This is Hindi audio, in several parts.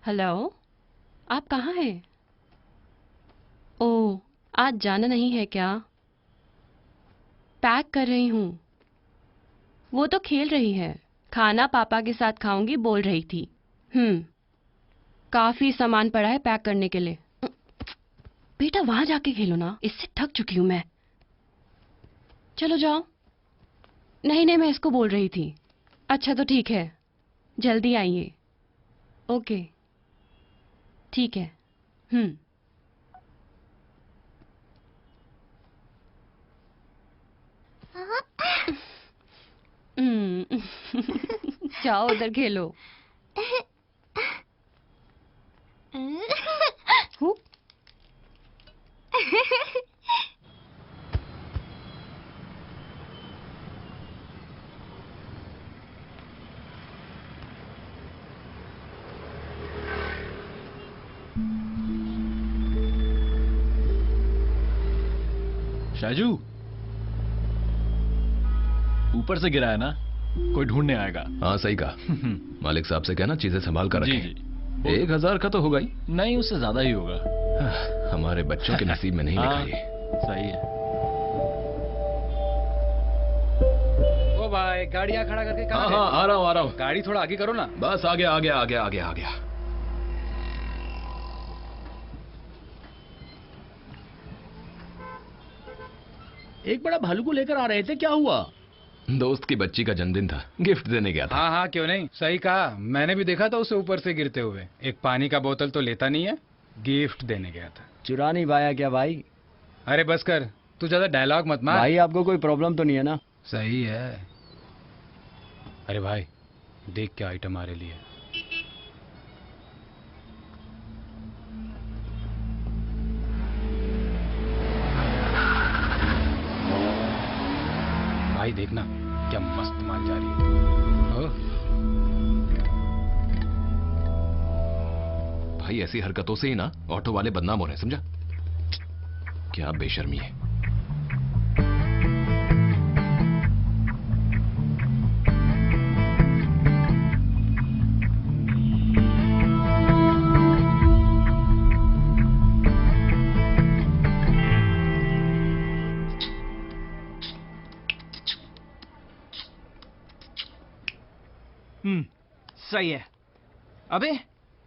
हेलो, आप कहाँ हैं? ओह, आज जाना नहीं है क्या? पैक कर रही हूँ। वो तो खेल रही है। खाना पापा के साथ खाऊंगी बोल रही थी। काफी सामान पड़ा है पैक करने के लिए। बेटा वहां जाके खेलो ना, इससे थक चुकी हूँ मैं। चलो जाओ। नहीं नहीं, मैं इसको बोल रही थी। अच्छा तो ठीक है, जल्दी आइए। ओके, ठीक है। जाओ उधर खेलो। हूँ? शाजू, ऊपर से गिरा है ना, कोई ढूंढने आएगा। हाँ सही कहा। मालिक साहब से कहना चीजें संभाल कर जी रखें। जी। 1000 का तो होगा ही। नहीं, उससे ज्यादा ही होगा। हमारे बच्चों के नसीब में नहीं लिखा ये। सही है। ओ भाई, गाड़ियां खड़ा करके कहाँ हाँ हाँ, आ रहा हूँ। गाड़ी थोड़ा आगे करो ना। बस आ गया आ गया आ गया आ गया आ गया। एक बड़ा भालू को लेकर आ रहे थे, क्या हुआ? दोस्त की बच्ची का जन्मदिन था, गिफ्ट देने गया था। हाँ हाँ, क्यों नहीं, सही कहा। मैंने भी देखा था उसे ऊपर से गिरते हुए। एक पानी का बोतल तो लेता नहीं है, गिफ्ट देने गया था। चुरा नहीं पाया क्या भाई? अरे बस कर, तू ज्यादा डायलॉग मत मार। भाई आपको कोई प्रॉब्लम तो नहीं है ना? सही है। अरे भाई देख क्या आइटम आ रहे लिए। भाई देखना क्या मस्त माल जा रही है। ओ, भाई ऐसी हरकतों से ही ना ऑटो वाले बदनाम हो रहे हैं, समझा? क्या बेशर्मी है। सही है। अबे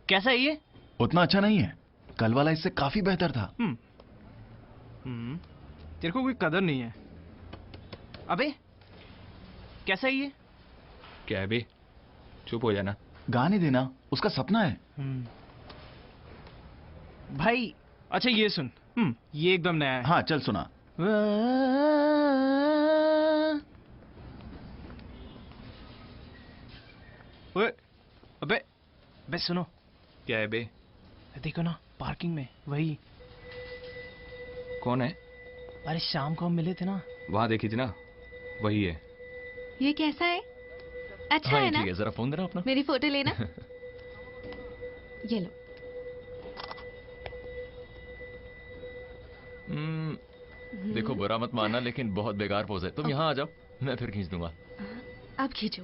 कैसा है ये? उतना अच्छा नहीं है, कल वाला इससे काफी बेहतर था। तेरे को कोई कदर नहीं है। अबे कैसा है ये? क्या है बे, चुप हो जाना। गाने देना, उसका सपना है। भाई अच्छा ये सुन, ये एकदम नया है। हाँ चल सुना। ओए, अबे सुनो। क्या है बे? देखो ना पार्किंग में वही। कौन है? अरे शाम को हम मिले थे ना। वहां देखी थी ना, वही है। ये कैसा है? अच्छा हाँ है ना? ठीक है, जरा फोन देना अपना। मेरी फोटो लेना। ये लो। देखो बुरा मत मानना, लेकिन बहुत बेकार पोज है। तुम यहाँ आ जाओ, मैं फिर खींच दूंगा। अब खींचो।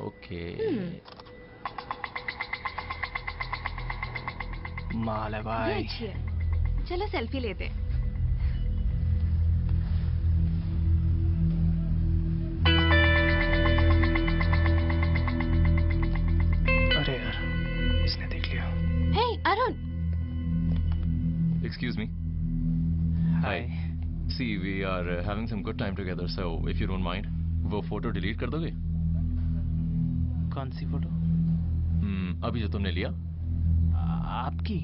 ओके। माल है ये भाई। अच्छी है, चलो सेल्फी लेते हैं। अरे यार इसने देख लिया। Hey Arun. Excuse me. Hi. See, we are having some good time together, so if you don't mind, वो फोटो डिलीट कर दोगे? कौन सी फोटो? अभी जो तुमने लिया। आपकी?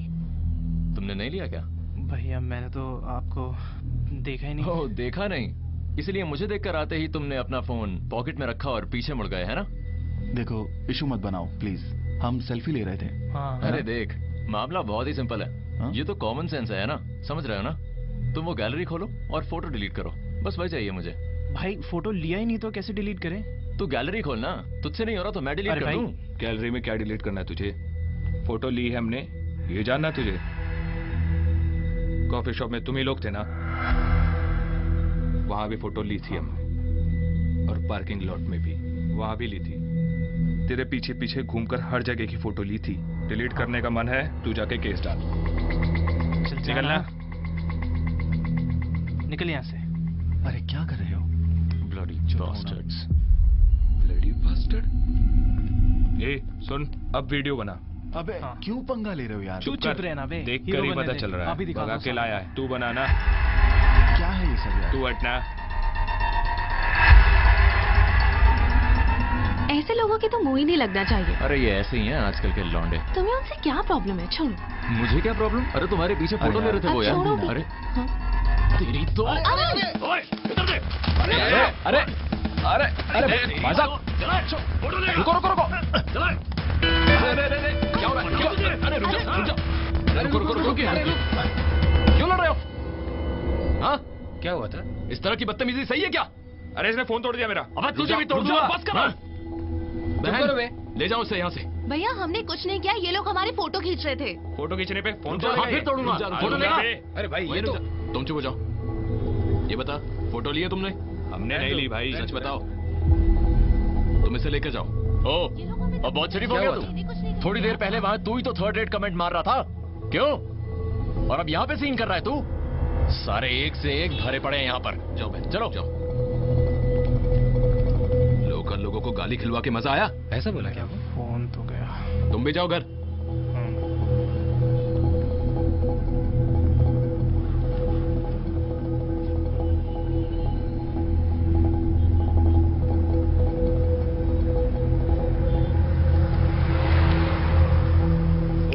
तुमने नहीं लिया क्या? भैया मैंने तो आपको देखा ही नहीं। ओह देखा नहीं, इसलिए मुझे देखकर आते ही तुमने अपना फोन पॉकेट में रखा और पीछे मुड़ गए, है ना? देखो इशू मत बनाओ प्लीज, हम सेल्फी ले रहे थे। हाँ। अरे देख, मामला बहुत ही सिंपल है। हाँ? ये तो कॉमन सेंस है ना, समझ रहे हो ना? तुम वो गैलरी खोलो और फोटो डिलीट करो, बस वही चाहिए मुझे। भाई फोटो लिया ही नहीं तो कैसे डिलीट करें? तू गैलरी खोलना, तुझसे नहीं हो रहा तो मैं डिलीट अरे कर भाई। दूं। गैलरी में क्या डिलीट करना है तुझे? फोटो ली है हमने, ये जानना तुझे? कॉफी शॉप में तुम ही लोग थे ना, वहां भी फोटो ली थी हमने, और पार्किंग लॉट में भी, वहां भी ली थी। तेरे पीछे पीछे घूमकर हर जगह की फोटो ली थी। डिलीट करने का मन है तू जाके केस डाल। चल निकलना। निकल यहाँ से। अरे क्या कर रहे हो? Bloody bastards. Bloody bastard. ए सुन, अब वीडियो बना। अबे हाँ। क्यों पंगा ले रहे हो यार? तू चुप रहना बे। देख हीरो कर ही बनने पता दे। चल रहा अभी है दिखा भगा दो के साला। लाया है। तू बनाना। क्या है ये सब यार? तू हटना। ऐसे लोगों की तो मुंह ही नहीं लगना चाहिए। अरे ये ऐसे ही हैं आजकल के लौंडे। तुम्हें उनसे क्या प्रॉब्लम है? छोड़ो। मुझे क्या प्रॉब्लम? अरे तुम्हारे पीछे फोटो ले रहे थे वो अब यार। छोड़ो भी। अरे हाँ। तेरी तो। ओए इधर दे। अरे अरे अरे भाई साहब, रुको रुको रुको। अरे क्या हो रहा है? अरे रुक जाओ। रुको रुको रुको। क्यों लड़ रहे हो? हाँ, क्या हुआ था? इस तरह की बदतमीजी सही है क्या? अरे इसने फोन तोड़ दिया मेरा। अब तुझे भी तोड़ दूंगा। बस करो। करो बे। ले जाओ उसे यहाँ से। भैया हमने कुछ नहीं किया, ये लोग हमारी फोटो खींच रहे थे। फोटो खींचने पे फोन हाँ, फिर तोड़ूंगा। फोटो लेगा। अरे भाई ये तो तुम चुप हो जाओ। ये बता, फोटो ली है तुमने? हमने नहीं ली भाई। सच बताओ। तुम इसे लेकर जाओ। ओ, अब बहुत शरीफ हो क्या गया हुआ तू। थोड़ी देर पहले वहां तू ही तो थर्ड रेट कमेंट मार रहा था। क्यों? और अब यहाँ पे सीन कर रहा है तू? सारे एक से एक भरे पड़े हैं यहाँ पर। जाओ बहन, चलो जाओ। लोकल लोगों को गाली खिलवा के मजा आया? ऐसा बोला क्या? फोन तो गया। तुम भी जाओ घर।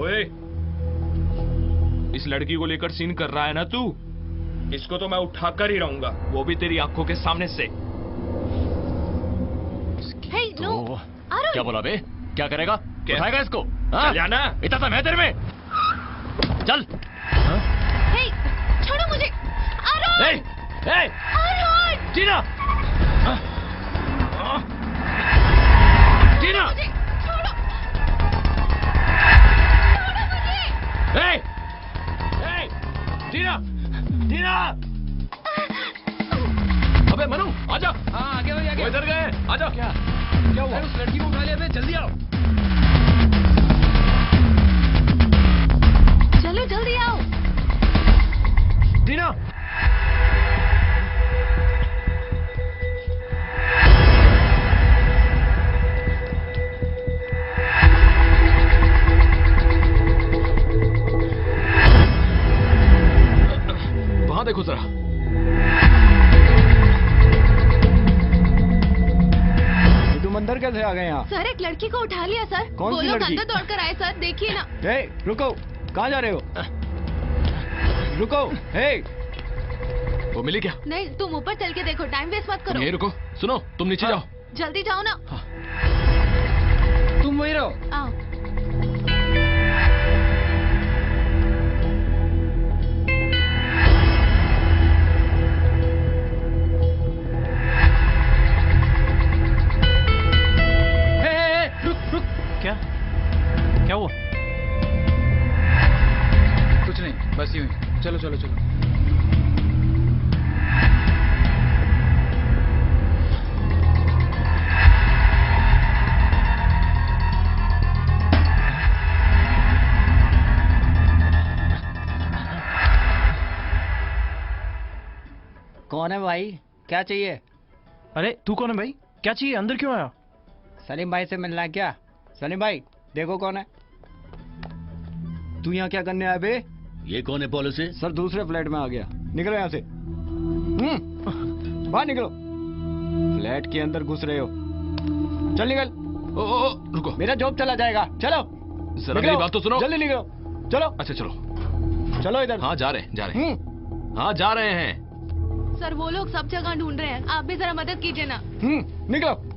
ओए, इस लड़की को लेकर सीन कर रहा है ना तू? इसको तो मैं उठाकर ही रहूंगा, वो भी तेरी आंखों के सामने से। हे नो। तो अरुण। क्या बोला बे? क्या करेगा? क्या? उठाएगा इसको? चल जाना। इतना सा मैं तेरे में। चल। हे छोड़ो मुझे। अरुण। ए, ए, अरुण। टीना। टीना। मुझे छोड़ो। छोड़ो मुझे। ए, ए, टीना, टीना। अबे मनु, आजा। हाँ आगे भाई वो आगे। इधर गए, आजा। क्या हुआ? उस लड़की को उठा लिया बे, जल्दी आओ। चलो जल्दी आओ। टीना। वहां देखो जरा। तुम अंदर कैसे आ गए यहाँ? सर एक लड़की को उठा लिया सर। कौन वो सी लोग लड़की? अंदर दौड़ कर आए सर, देखिए ना। हे रुको, कहाँ जा रहे हो? रुको। हे वो मिली क्या? नहीं तुम ऊपर चल के देखो, टाइम वेस्ट मत तुम करो। यहीं रुको। सुनो, तुम नीचे जाओ। जल्दी जाओ ना। तुम वही रहो। आओ। रुक। क्या? क्या हुआ? कुछ नहीं, बस यूं ही। चलो चलो चलो। कौन है भाई? क्या चाहिए? अरे तू कौन है भाई? क्या चाहिए? अंदर क्यों आया? सलीम भाई से मिलना है क्या? सलीम भाई देखो कौन है। तू यहाँ क्या करने आया बे? ये कौन है पॉलिसी? सर दूसरे फ्लैट में आ गया। निकलो यहाँ से। बाहर निकलो। फ्लैट के अंदर घुस रहे हो। चल निकल। ओ, रुको। मेरा जॉब चला जाएगा। चलो जरा मेरी बात तो सुनो। जल्दी निकलो। चलो अच्छा चलो। चलो इधर। हाँ जा रहे हैं, जा रहे हैं। हाँ जा रहे हैं। सर वो लोग सब जगह ढूंढ रहे हैं, आप भी जरा मदद कीजिए ना। निकलो।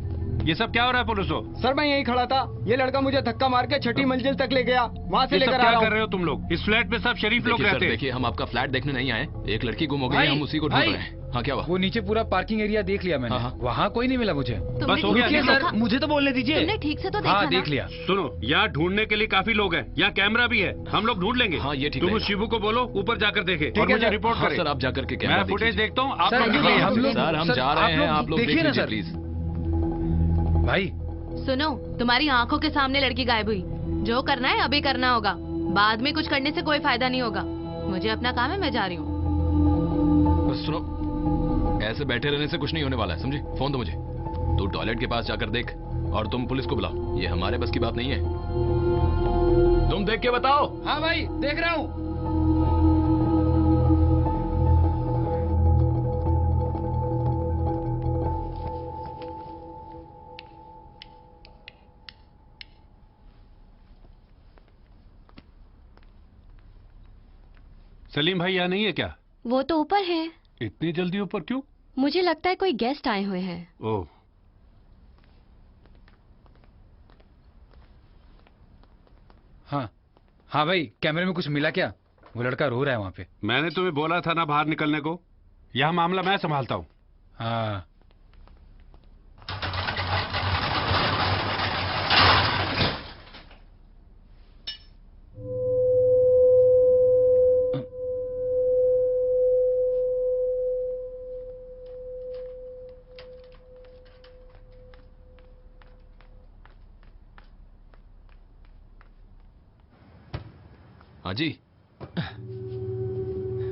ये सब क्या हो रहा है पुलिसो? सर मैं यहीं खड़ा था, ये लड़का मुझे धक्का मार के छठी मंजिल तक ले गया, वहाँ से लेकर आ रहा हूँ। हो तुम लोग? इस फ्लैट में सब शरीफ लोग देखिए सर, रहते हैं। देखिए हम आपका फ्लैट देखने नहीं आए। एक लड़की गुम हो गई है, भाई, हम उसी को ढूंढ भाई। रहे हैं। हाँ क्या हुआ? वो नीचे पूरा पार्किंग एरिया देख लिया मैंने। हाँ। वहाँ कोई नहीं मिला मुझे। तुमने बस हो ठीक गया, से सर, देखा? मुझे तो बोलने दीजिए। तुमने ठीक से तो देखा हाँ ना? देख लिया। सुनो, यहाँ ढूंढने के लिए काफी लोग हैं, यहाँ कैमरा भी है, हम लोग ढूंढ लेंगे। हाँ, ये ठीक तुम उस रहेगा। शिबू को बोलो ऊपर जाकर देखे ठीक और है, मुझे सर। रिपोर्ट हाँ करे। सर, आप जाकर के मैं कैमरा फुटेज देखिए। देखता हूँ, आप सर, लोग ये दिखाओ। हम लोग- सर हम सर, जा रहे आप हैं, लोग आप लोग देख देखिए ना, लीजिए सर। प्लीज। भाई सुनो, तुम्हारी आंखों के सामने लड़की गायब हुई। जो करना है अभी करना होगा, बाद में कुछ करने से कोई फायदा नहीं होगा। मुझे अपना काम है, मैं जा रही हूँ। बस सुनो, ऐसे बैठे रहने से कुछ नहीं होने वाला है, समझी? फोन दो मुझे। तू टॉयलेट के पास जाकर देख, और तुम पुलिस को बुलाओ। ये हमारे बस की बात नहीं है। तुम देख के बताओ। हाँ भाई, देख रहा हूँ। सलीम भाई यहाँ नहीं है क्या? वो तो ऊपर है। इतनी जल्दी ऊपर क्यों? मुझे लगता है कोई गेस्ट आए हुए हैं। ओह, हाँ हाँ भाई, कैमरे में कुछ मिला क्या? वो लड़का रो रहा है वहाँ पे। मैंने तुम्हें बोला था ना बाहर निकलने को। यह मामला मैं संभालता हूँ। हाँ। हाँ जी।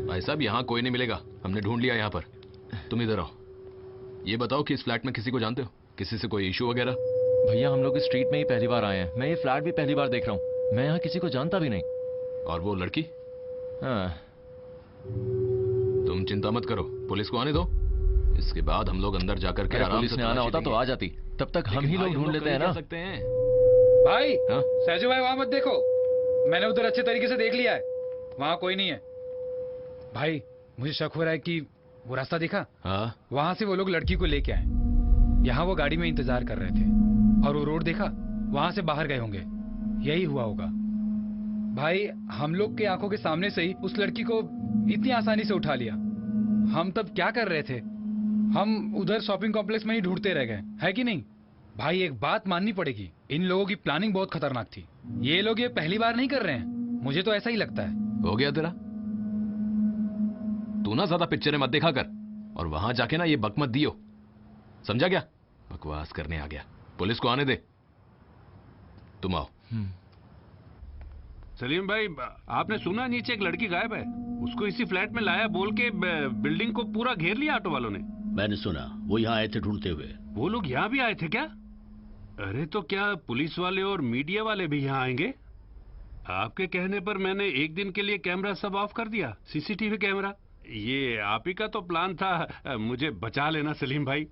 भाई साहब, यहाँ कोई नहीं मिलेगा, हमने ढूंढ लिया यहाँ पर। तुम इधर आओ। ये बताओ कि इस फ्लैट में किसी को जानते हो? किसी से कोई इशू वगैरह? भैया हम लोग इस स्ट्रीट में ही पहली बार आए हैं। मैं ये फ्लैट भी पहली बार देख रहा हूँ। मैं यहाँ किसी को जानता भी नहीं। और वो लड़की? हाँ। तुम चिंता मत करो, पुलिस को आने दो। इसके बाद हम लोग अंदर जाकर के आराम पुलिस से ने आना होता तो आ जाती। तब तक हम ही लोग ढूंढ लेते हैं ना। सकते हैं भाई, हाँ? सहजू भाई वहां मत देखो, मैंने उधर अच्छे तरीके से देख लिया है, वहां कोई नहीं है। भाई मुझे शक हो रहा है कि वो रास्ता देखा? हाँ? वहां से वो लोग लड़की को लेके आए, यहाँ वो गाड़ी में इंतजार कर रहे थे, और वो रोड देखा, वहां से बाहर गए होंगे। यही हुआ होगा। भाई हम लोग के आंखों के सामने से ही उस लड़की को इतनी आसानी से उठा लिया। हम तब क्या कर रहे थे? हम उधर शॉपिंग कॉम्प्लेक्स में ही ढूंढते रह गए, है कि नहीं? भाई एक बात माननी पड़ेगी, इन लोगों की प्लानिंग बहुत खतरनाक थी। ये लोग ये पहली बार नहीं कर रहे हैं, मुझे तो ऐसा ही लगता है। हो गया तेरा? तू ना ज्यादा पिक्चरें मत देखा कर, और वहां जाके ना ये बक मत दियो, समझा क्या? बकवास करने आ गया। पुलिस को आने दे। तुम आओ। सलीम भाई, आपने सुना नीचे एक लड़की गायब है? उसको इसी फ्लैट में लाया बोल के बिल्डिंग को पूरा घेर लिया ऑटो वालों ने। मैंने सुना वो यहाँ आए थे ढूंढते हुए। वो लोग यहाँ भी आए थे क्या? अरे तो क्या पुलिस वाले और मीडिया वाले भी यहाँ आएंगे? आपके कहने पर मैंने एक दिन के लिए कैमरा सब ऑफ कर दिया, सीसीटीवी कैमरा। ये आप ही का तो प्लान था मुझे बचा लेना सलीम भाई।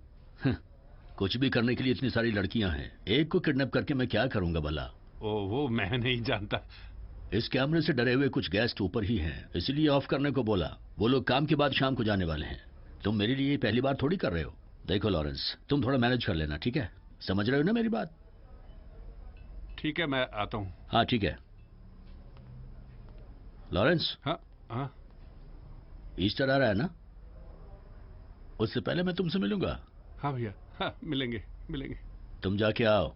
कुछ भी करने के लिए इतनी सारी लड़कियां हैं, एक को किडनैप करके मैं क्या करूंगा भला? ओ वो मैं नहीं जानता। इस कैमरे से डरे हुए कुछ गेस्ट ऊपर ही हैं, इसलिए ऑफ करने को बोला। वो लोग काम के बाद शाम को जाने वाले हैं। तुम मेरे लिए पहली बार थोड़ी कर रहे हो। देखो लॉरेंस, तुम थोड़ा मैनेज कर लेना, ठीक है? समझ रहे हो ना मेरी बात? ठीक है, मैं आता हूँ। हाँ ठीक है लॉरेंस। हाँ हाँ। ईस्टर आ रहा है ना, उससे पहले मैं तुमसे मिलूंगा। हाँ भैया, हाँ मिलेंगे मिलेंगे। तुम जाके आओ।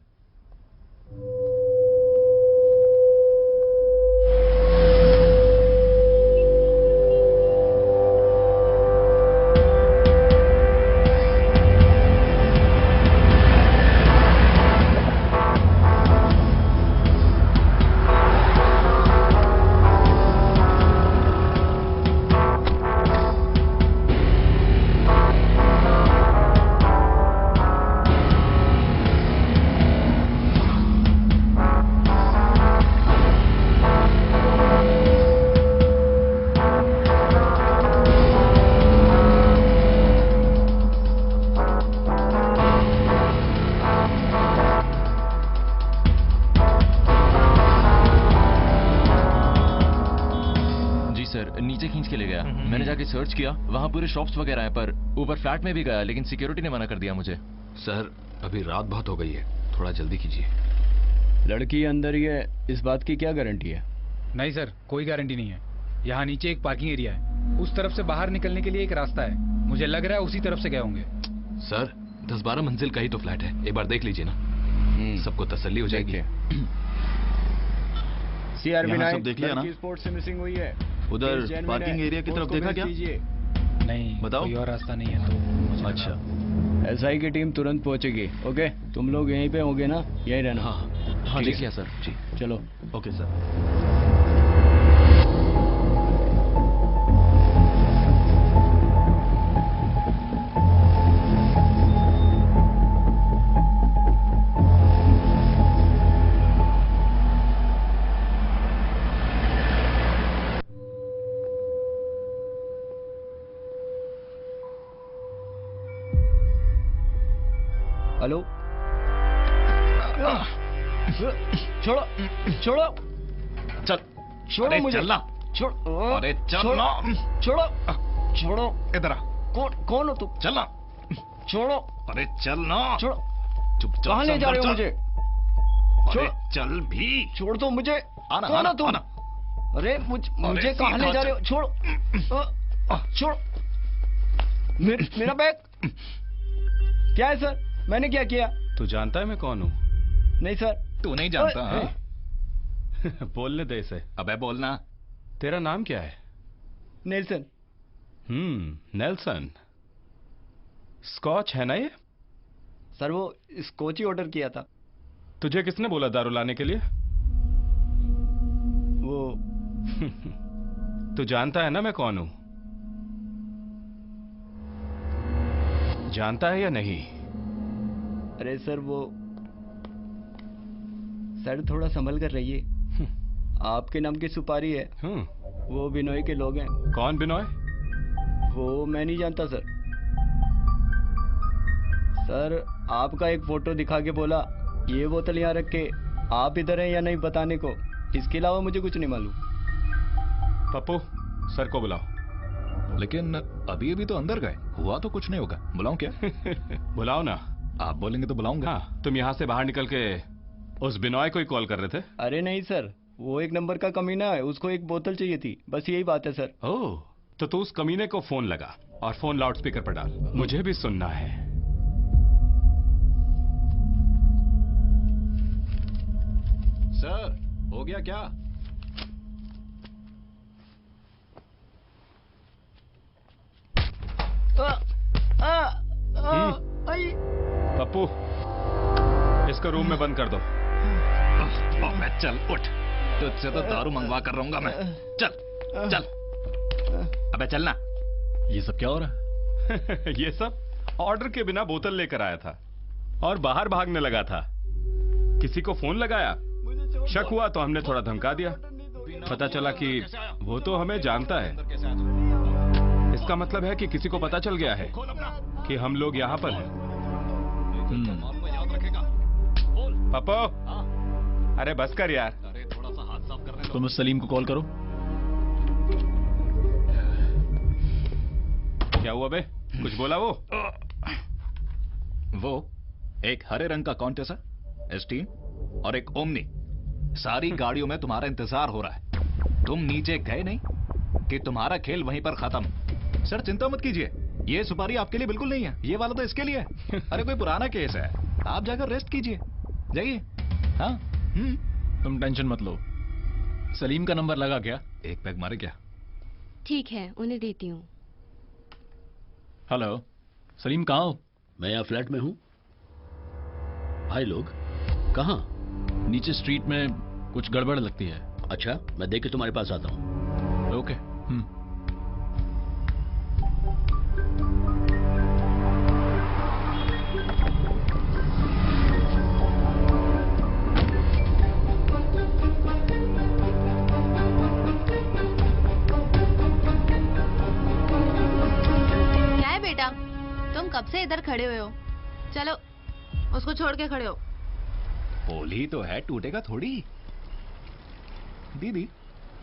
नीचे खींच के ले गया। मैंने जाके सर्च किया, वहाँ पूरे शॉप्स वगैरह हैं, पर ऊपर फ्लैट में भी गया, लेकिन सिक्योरिटी ने मना कर दिया मुझे। सर अभी रात बहुत हो गई है, थोड़ा जल्दी कीजिए। लड़की अंदर ही है, इस बात की क्या गारंटी है? नहीं सर, कोई गारंटी नहीं है। यहाँ नीचे एक पार्किंग एरिया है, उस तरफ से बाहर निकलने के लिए एक रास्ता है। मुझे लग रहा है उसी तरफ से गए होंगे। सर 10-12 मंजिल का ही तो फ्लैट है, एक बार देख लीजिए ना, सबको तसल्ली हो जाएगी। CRB9 सब देख लिया ना? स्पोर्ट से मिसिंग हुई है। उधर पार्किंग एरिया की तरफ देखा क्या? नहीं, बताओ। कोई और रास्ता नहीं है तो। अच्छा, SI की टीम तुरंत पहुंचेगी। ओके, तुम लोग यहीं पे होगे ना? यहीं रहना। हाँ हाँ ठीक जी है सर जी चलो। Okay sir. हेलो। छोड़ो छोड़ो चल छोड़ो अरे मुझे। चलना। छोड़ो। अरे चल छोड़ो। ना। छोड़ो छोड़ो। इधर आ। कौन हो तुम? चलना। छोड़ो। अरे चलना। छोड़ो। चुपचाप कहाँ ले जा रहे हो मुझे? अरे चल भी। छोड़ दो मुझे। आना कौन आना हो तुम? आना। अरे मुझे कहाँ सीधा ले जा रहे हो? चल। छोड़ो। छोड़ो। मेरा बैग। क्या है सर? मैंने क्या किया? तू जानता है मैं कौन हूँ? नहीं सर। तू नहीं जानता ओए, हाँ? बोलने दे इसे। अबे बोलना। तेरा नाम क्या है? नेल्सन। नेल्सन। स्कॉच है ना ये? सर वो स्कॉच ही ऑर्डर किया था। तुझे किसने बोला दारू लाने के लिए? वो तू जानता है ना मैं कौन हूं? जानता है या नहीं? अरे सर वो सर थोड़ा संभल कर रहिए। आपके नाम की सुपारी है। वो बिनोय के लोग हैं। कौन बिनोय? वो मैं नहीं जानता सर। सर आपका एक फोटो दिखा के बोला ये बोतल यहाँ रख के आप इधर हैं या नहीं बताने को। इसके अलावा मुझे कुछ नहीं मालूम। पप्पू सर को बुलाओ। लेकिन अभी अभी तो अंदर गए, हुआ तो कुछ नहीं होगा। बुलाऊं क्या? बुलाओ ना। आप बोलेंगे तो बुलाऊंगा। हाँ, तुम यहाँ से बाहर निकल के उस बिनोय को ही कॉल कर रहे थे? अरे नहीं सर, वो एक नंबर का कमीना है, उसको एक बोतल चाहिए थी, बस यही बात है सर। ओह, तो तू उस कमीने को फोन लगा और फोन लाउड स्पीकर पर डाल, मुझे भी सुनना है। सर हो गया क्या? पप्पू इसको रूम में बंद कर दो। मैं चल उठ, तुझसे तो दारू मंगवा कर रहूंगा मैं। चल चल। अबे चलना। ये सब क्या हो रहा है? ये सब ऑर्डर के बिना बोतल लेकर आया था और बाहर भागने लगा था। किसी को फोन लगाया, शक हुआ तो हमने थोड़ा धमका दिया। पता चला कि वो तो हमें जानता है। इसका मतलब है कि किसी को पता चल गया है कि हम लोग यहाँ पर हैं। पप्पू, अरे बस कर यार। तुम उस सलीम को कॉल करो। क्या हुआ बे? कुछ बोला वो? वो एक हरे रंग का कॉन्टेस है, एस्टीन और एक ओमनी। सारी गाड़ियों में तुम्हारा इंतजार हो रहा है। तुम नीचे गए नहीं कि तुम्हारा खेल वहीं पर खत्म। सर चिंता मत कीजिए, ये सुपारी आपके लिए बिल्कुल नहीं है, ये वाला तो इसके लिए है। अरे कोई पुराना केस है, आप जाकर रेस्ट कीजिए, जाइए। हाँ तुम टेंशन मत लो। सलीम का नंबर लगा क्या? एक पैग मारे क्या? ठीक है, उन्हें देती हूँ। हेलो सलीम, कहाँ हो? मैं यहाँ फ्लैट में हूँ। भाई लोग कहाँ? नीचे स्ट्रीट में कुछ गड़बड़ लगती है। अच्छा, मैं देख के तुम्हारे पास आता हूँ। ओके। क्या है बेटा, तुम कब से इधर खड़े हुए हो? चलो उसको छोड़ के खड़े हो। होली तो है, टूटेगा थोड़ी। दीदी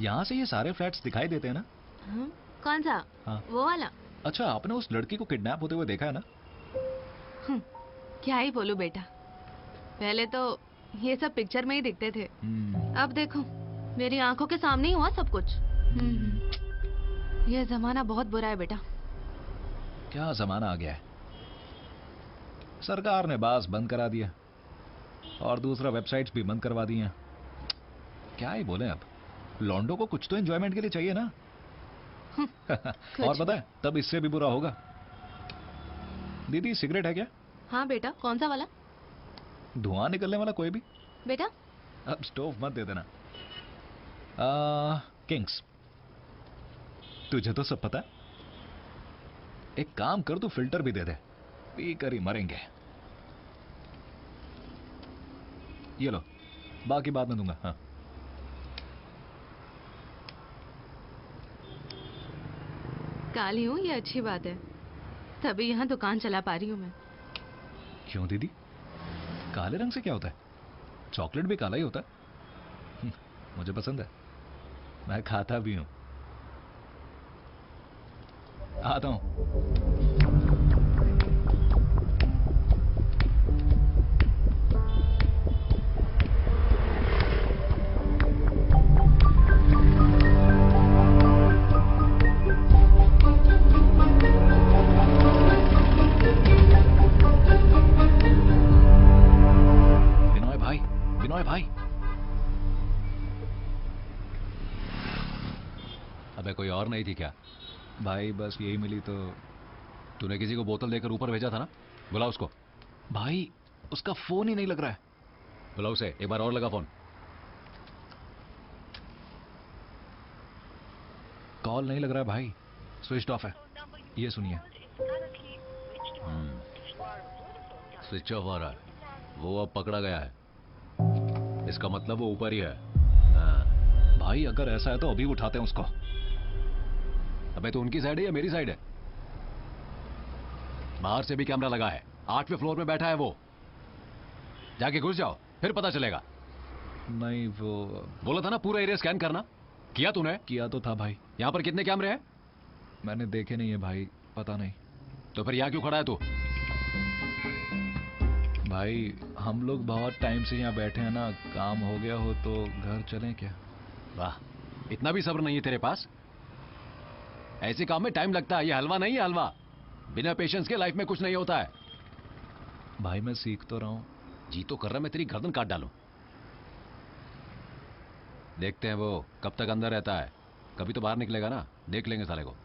यहाँ से ये सारे फ्लैट्स दिखाई देते हैं ना? कौन सा? हाँ। वो वाला? अच्छा, आपने उस लड़की को किडनैप होते हुए देखा है ना? क्या ही बोलूं बेटा, पहले तो ये सब पिक्चर में ही दिखते थे, अब देखो मेरी आंखों के सामने ही हुआ सब कुछ। ये जमाना बहुत बुरा है बेटा। क्या जमाना आ गया है। सरकार ने बास बंद करा दिया और दूसरा वेबसाइट्स भी बंद करवा दी हैं। क्या ही बोले, अब लॉन्डो को कुछ तो एंजॉयमेंट के लिए चाहिए ना। और पता है तब इससे भी बुरा होगा। दीदी सिगरेट है क्या? हाँ बेटा, कौन सा वाला? धुआं निकलने वाला कोई भी? बेटा अब स्टोव मत दे देना। किंग्स, तुझे तो सब पता है। एक काम कर, तू फिल्टर भी दे दे, पी कर ही मरेंगे। ये लो, बाकी बाद में दूंगा। हाँ, काली हूँ ये अच्छी बात है, तभी यहाँ दुकान चला पा रही हूँ मैं। क्यों दीदी, काले रंग से क्या होता है? चॉकलेट भी काला ही होता है। मुझे पसंद है, मैं खाता भी हूं। आता हूं। विनोय भाई, अबे कोई और नहीं थी क्या? भाई बस यही मिली तो। तूने किसी को बोतल देकर ऊपर भेजा था ना, बुला उसको। भाई उसका फोन ही नहीं लग रहा है। बुला उसे, एक बार और लगा फोन। कॉल नहीं लग रहा है भाई, स्विच ऑफ है। ये सुनिए। स्विच ऑफ आ रहा है, वो अब पकड़ा गया है। इसका मतलब वो ऊपर ही है। भाई अगर ऐसा है तो अभी उठाते हैं उसको। अबे तो उनकी साइड है या मेरी साइड है? बाहर से भी कैमरा लगा है, 8वें फ्लोर पे बैठा है वो। जाके घुस जाओ, फिर पता चलेगा। नहीं, वो बोला था ना पूरा एरिया स्कैन करना। किया तूने? किया तो था भाई। यहां पर कितने कैमरे हैं? मैंने देखे नहीं है भाई, पता नहीं। तो फिर यहां क्यों खड़ा है तू? भाई हम लोग बहुत टाइम से यहाँ बैठे हैं ना, काम हो गया हो तो घर चलें क्या? वाह, इतना भी सब्र नहीं है तेरे पास? ऐसे काम में टाइम लगता है, ये हलवा नहीं है हलवा। बिना पेशेंस के लाइफ में कुछ नहीं होता है। भाई मैं सीख तो रहा हूँ। जी तो कर रहा, मैं तेरी गर्दन काट डालूं। देखते हैं वो कब तक अंदर रहता है, कभी तो बाहर निकलेगा ना, देख लेंगे साले को।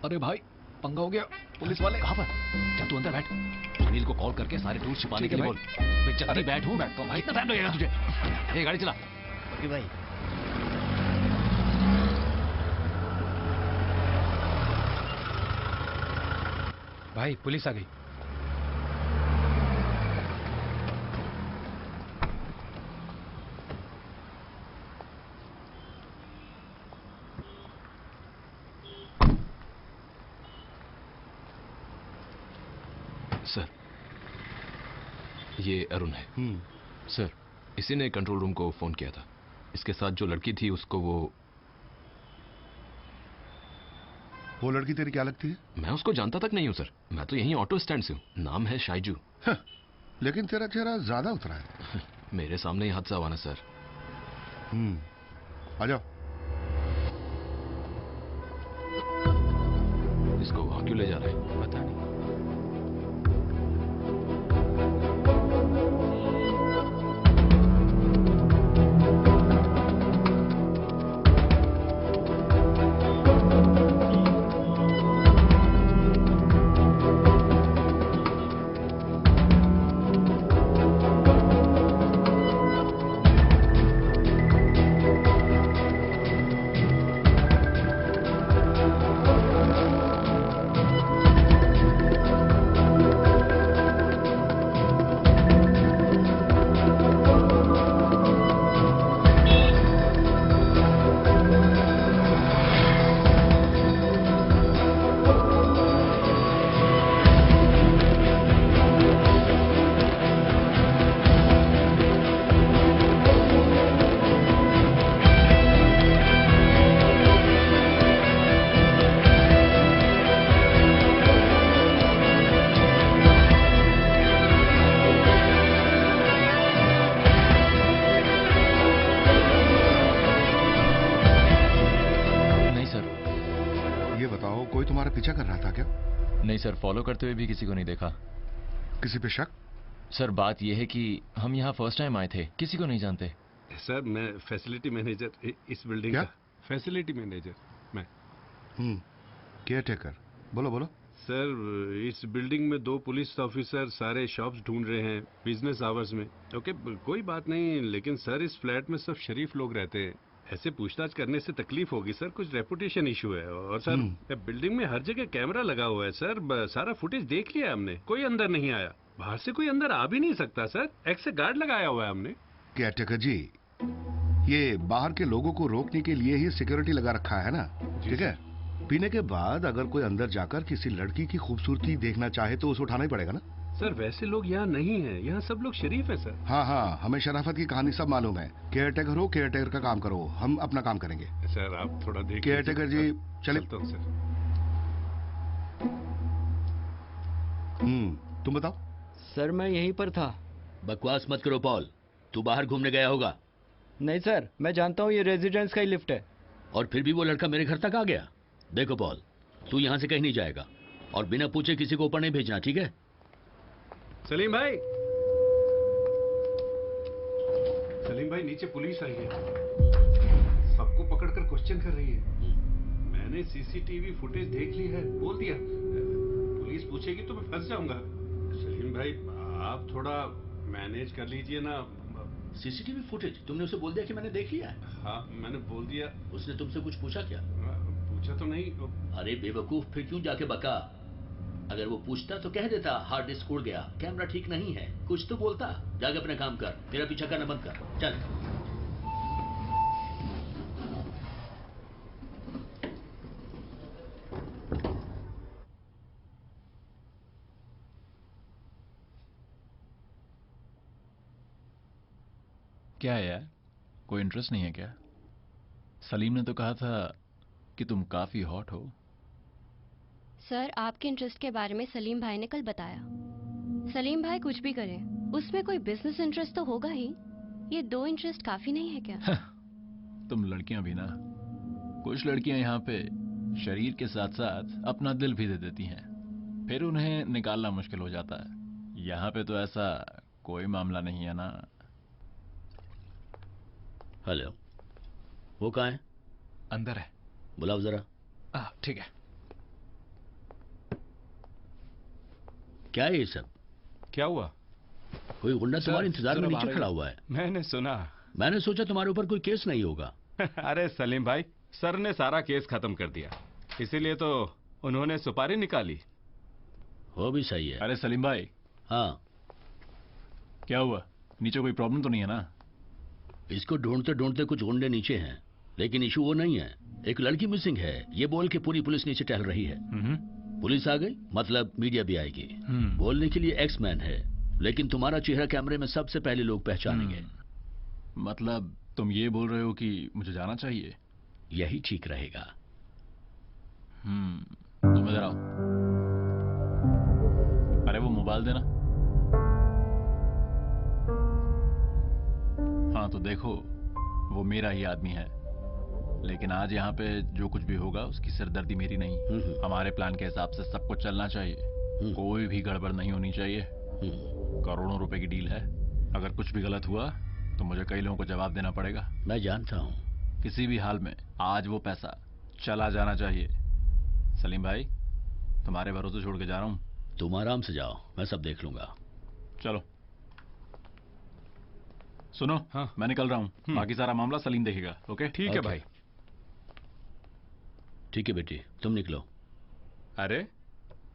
अरे भाई पंगा हो गया, पुलिस वाले। कहां पर? जब तू अंदर बैठ, अनिल को कॉल करके सारे टूल्स छिपाने के लिए बोल। मैं जल्दी बैठ हूं। बैठता हूं भाई, कितना टाइम लगेगा तुझे? ये गाड़ी चला। ओके भाई। भाई पुलिस आ गई। सर, ये अरुण है। सर, इसी ने कंट्रोल रूम को फोन किया था। इसके साथ जो लड़की थी उसको वो लड़की तेरी क्या लगती है? मैं उसको जानता तक नहीं हूं सर, मैं तो यहीं ऑटो स्टैंड से हूं। नाम है शाइजू। लेकिन तेरा चेहरा ज्यादा उतरा है। मेरे सामने ही हादसा हुआ ना सर। आ जाओ। इसको वहां क्यों ले जा रहे हैं पता नहीं। पीछा कर रहा था क्या? नहीं सर, फॉलो करते हुए भी किसी को नहीं देखा। किसी पे शक? सर बात यह है कि हम यहाँ फर्स्ट टाइम आए थे, किसी को नहीं जानते। सर मैं फैसिलिटी मैनेजर इस बिल्डिंग का। फैसिलिटी मैनेजर मैं। Care taker. बोलो बोलो। सर इस बिल्डिंग में 2 पुलिस ऑफिसर सारे शॉप्स ढूंढ रहे हैं बिजनेस आवर्स में। ओके कोई बात नहीं, लेकिन सर इस फ्लैट में सब शरीफ लोग रहते हैं, ऐसे पूछताछ करने से तकलीफ होगी सर, कुछ रेपुटेशन इशू है। और सर बिल्डिंग में हर जगह कैमरा लगा हुआ है सर, सारा फुटेज देख लिया हमने, कोई अंदर नहीं आया, बाहर से कोई अंदर आ भी नहीं सकता सर, एक्से गार्ड लगाया हुआ है हमने। केयरटेकर जी, ये बाहर के लोगों को रोकने के लिए ही सिक्योरिटी लगा रखा है ना, ठीक है। पीने के बाद अगर कोई अंदर जाकर किसी लड़की की खूबसूरती देखना चाहे तो उसे उठाना ही पड़ेगा ना। सर वैसे लोग यहाँ नहीं है, यहाँ सब लोग शरीफ है सर। हाँ हाँ, हमें शराफत की कहानी सब मालूम है। केयरटेकर हो, केयरटेकर का काम करो, हम अपना काम करेंगे। सर आप थोड़ा देख केयरटेकर जी चले। सर तुम बताओ। सर मैं यहीं पर था। बकवास मत करो पॉल, तू बाहर घूमने गया होगा। नहीं सर, मैं जानता हूँ ये रेजिडेंस का ही लिफ्ट है। और फिर भी वो लड़का मेरे घर तक आ गया। देखो पॉल, तू यहाँ से कहीं नहीं जाएगा और बिना पूछे किसी को ऊपर नहीं भेजना, ठीक है। सलीम भाई, सलीम भाई नीचे पुलिस आई है, सबको पकड़कर क्वेश्चन कर रही है। मैंने सीसीटीवी फुटेज देख ली है, बोल दिया पुलिस पूछेगी तो मैं फंस जाऊंगा। सलीम भाई आप थोड़ा मैनेज कर लीजिए ना। सीसीटीवी फुटेज तुमने उसे बोल दिया कि मैंने देख लिया है? हाँ मैंने बोल दिया। उसने तुमसे कुछ पूछा क्या? पूछा तो नहीं। अरे बेवकूफ, फिर क्यों जाके बका? अगर वो पूछता तो कह देता हार्ड डिस्क उड़ गया, कैमरा ठीक नहीं है, कुछ तो बोलता। जाके अपना काम कर, मेरा पीछा करना बंद कर, चल। क्या है यार, कोई इंटरेस्ट नहीं है क्या? सलीम ने तो कहा था कि तुम काफी हॉट हो। सर आपके इंटरेस्ट के बारे में सलीम भाई ने कल बताया। सलीम भाई कुछ भी करें, उसमें कोई बिजनेस इंटरेस्ट तो होगा ही। ये 2 इंटरेस्ट काफी नहीं है क्या? तुम लड़कियां भी ना, कुछ लड़कियां यहाँ पे शरीर के साथ साथ अपना दिल भी दे देती हैं, फिर उन्हें निकालना मुश्किल हो जाता है। यहाँ पे तो ऐसा कोई मामला नहीं है ना। हेलो, वो कहाँ है? अंदर है, बुलाओ जरा। ठीक है। क्या है ये सब? क्या हुआ? कोई गुंडा तुम्हारे इंतजार में नीचे खड़ा हुआ है। मैंने सुना। मैंने सोचा तुम्हारे ऊपर कोई केस नहीं होगा। अरे सलीम भाई, सर ने सारा केस खत्म कर दिया, इसीलिए तो उन्होंने सुपारी निकाली। वो भी सही है। अरे सलीम भाई। हाँ क्या हुआ? नीचे कोई प्रॉब्लम तो नहीं है ना? इसको ढूंढते ढूंढते कुछ गुंडे नीचे हैं, लेकिन इशू वो नहीं है। एक लड़की मिसिंग है, ये बोल के पूरी पुलिस नीचे टहल रही है। पुलिस आ गई मतलब मीडिया भी आएगी। बोलने के लिए एक्स मैन है, लेकिन तुम्हारा चेहरा कैमरे में सबसे पहले लोग पहचानेंगे। मतलब तुम ये बोल रहे हो कि मुझे जाना चाहिए? यही ठीक रहेगा। तुम इधर आओ। अरे वो मोबाइल देना। हाँ तो देखो, वो मेरा ही आदमी है, लेकिन आज यहाँ पे जो कुछ भी होगा उसकी सिरदर्दी मेरी नहीं। हमारे प्लान के हिसाब से सब कुछ चलना चाहिए, कोई भी गड़बड़ नहीं होनी चाहिए। करोड़ों रुपए की डील है, अगर कुछ भी गलत हुआ तो मुझे कई लोगों को जवाब देना पड़ेगा। मैं जानता हूँ। किसी भी हाल में आज वो पैसा चला जाना चाहिए। सलीम भाई, तुम्हारे भरोसे छोड़ के जा रहा हूँ। तुम आराम से जाओ, मैं सब देख लूंगा। चलो। सुनो, हाँ मैं निकल रहा हूँ, बाकी सारा मामला सलीम देखेगा। ओके ठीक है भाई। ठीक है बेटी, तुम निकलो। अरे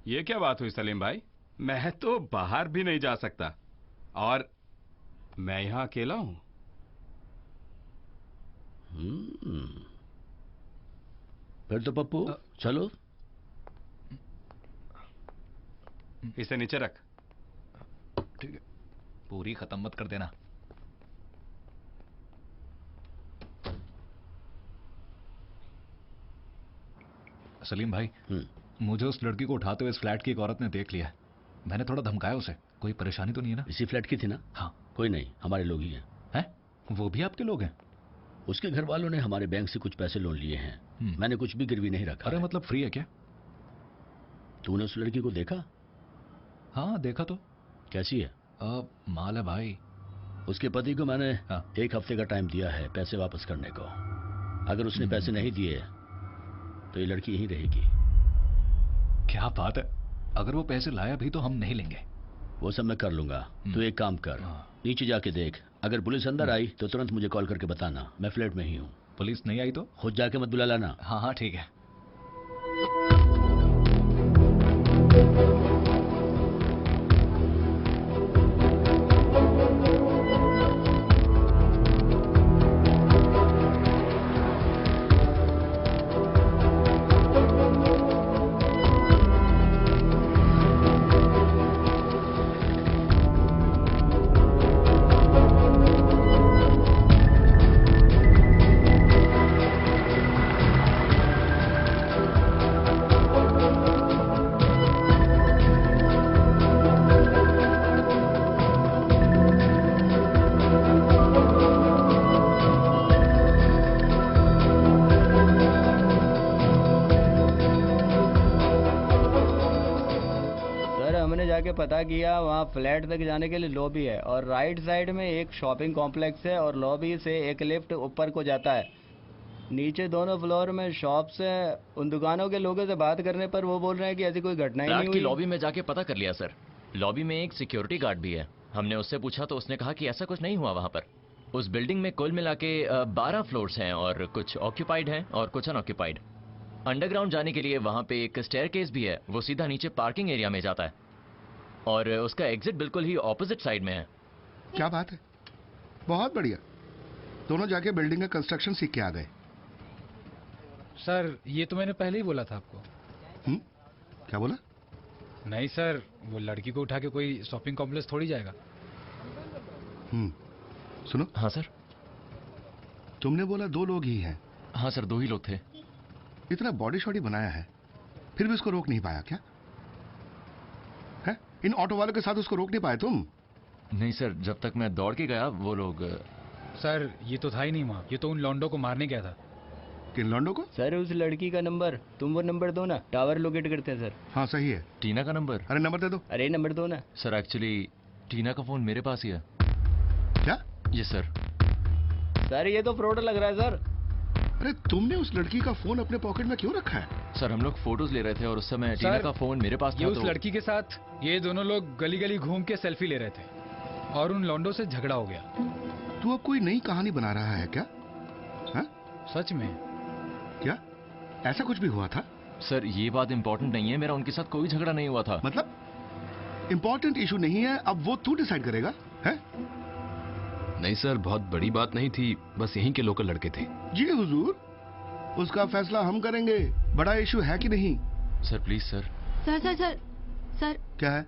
ये क्या बात हुई सलीम भाई? मैं तो बाहर भी नहीं जा सकता और मैं यहां अकेला हूं। फिर तो पप्पू चलो। इसे नीचे रख। ठीक है, पूरी खत्म मत कर देना। सलीम भाई, मुझे उस लड़की को उठाते हुए इस फ्लैट की एक औरत ने देख लिया। मैंने थोड़ा धमकाया उसे। कोई परेशानी तो नहीं है ना? इसी फ्लैट की थी ना? हाँ। कोई नहीं, हमारे लोग ही हैं। हैं? वो भी आपके लोग हैं? उसके घर वालों ने हमारे बैंक से कुछ पैसे लोन लिए हैं। मैंने कुछ भी गिरवी नहीं रखा। अरे मतलब फ्री है क्या? तूने उस लड़की को देखा? हाँ देखा तो। कैसी है? माल है भाई। उसके पति को मैंने 1 हफ्ते का टाइम दिया है पैसे वापस करने को। अगर उसने पैसे नहीं दिए तो ये लड़की यहीं रहेगी। क्या बात है, अगर वो पैसे लाया भी तो हम नहीं लेंगे। वो सब मैं कर लूंगा। तू एक काम कर, नीचे जाके देख, अगर पुलिस अंदर आई तो तुरंत मुझे कॉल करके बताना, मैं फ्लैट में ही हूँ। पुलिस नहीं आई तो खुद जाके मत बुला लाना। हाँ हाँ ठीक है। जाके पता किया, वहाँ फ्लैट तक जाने के लिए लॉबी है और राइट साइड में एक शॉपिंग कॉम्प्लेक्स है और लॉबी से एक लिफ्ट ऊपर को जाता है। नीचे दोनों फ्लोर में शॉप्स है। उन दुकानों के लोगों से बात करने पर वो बोल रहे हैं कि ऐसी कोई घटना ही नहीं हुई। लॉबी में जाके पता कर लिया सर। लॉबी में एक सिक्योरिटी गार्ड भी है। हमने उससे पूछा तो उसने कहा कि ऐसा कुछ नहीं हुआ वहाँ पर। उस बिल्डिंग में कुल मिला के 12 फ्लोर्स हैं और कुछ ऑक्यूपाइड हैं और कुछ अनऑक्यूपाइड। अंडरग्राउंड जाने के लिए वहाँ पे एक स्टेयरकेस भी है, वो सीधा नीचे पार्किंग एरिया में जाता है और उसका एग्जिट बिल्कुल ही ऑपोजिट साइड में है। क्या बात है, बहुत बढ़िया। दोनों जाके बिल्डिंग का कंस्ट्रक्शन सीख के आ गए। सर ये तो मैंने पहले ही बोला था आपको। क्या बोला? नहीं सर, वो लड़की को उठा के कोई शॉपिंग कॉम्प्लेक्स थोड़ी जाएगा। सुनो। हाँ सर। तुमने बोला 2 लोग ही हैं। हाँ सर, 2 ही लोग थे। इतना बॉडी शॉडी बनाया है फिर भी उसको रोक नहीं पाया क्या? है? इन ऑटो वालों के साथ उसको रोक नहीं पाए तुम? नहीं सर, जब तक मैं दौड़ के गया वो लोग। सर ये तो था ही नहीं वहाँ, ये तो उन लॉन्डो को मारने गया था। किन लॉन्डो को? सर उस लड़की का नंबर, तुम वो नंबर दो ना, टावर लोकेट करते हैं सर। हाँ सही है। टीना का नंबर? अरे नंबर दे दो। अरे नंबर दो ना। सर एक्चुअली टीना का फोन मेरे पास ही है। क्या? जी सर। सर ये तो फ्रॉड लग रहा है सर। अरे तुमने उस लड़की का फोन अपने पॉकेट में क्यों रखा है? सर हम लोग फोटोज ले रहे थे और उस समय टीना का फोन मेरे पास था। ये उस लड़की के साथ ये दोनों लोग गली गली घूम के सेल्फी ले रहे थे और उन लॉन्डो से झगड़ा हो गया। तू अब कोई नई कहानी बना रहा है क्या? हा? सच में? क्या ऐसा कुछ भी हुआ था? सर ये बात इम्पोर्टेंट नहीं है, मेरा उनके साथ कोई झगड़ा नहीं हुआ था। मतलब इम्पोर्टेंट इशू नहीं है, अब वो तू डिसाइड करेगा है? नहीं सर, बहुत बड़ी बात नहीं थी, बस यहीं के लोकल लड़के थे। जी हुजूर, उसका फैसला हम करेंगे। बड़ा इशू है कि नहीं? Sir please sir. Sir sir sir sir. क्या है?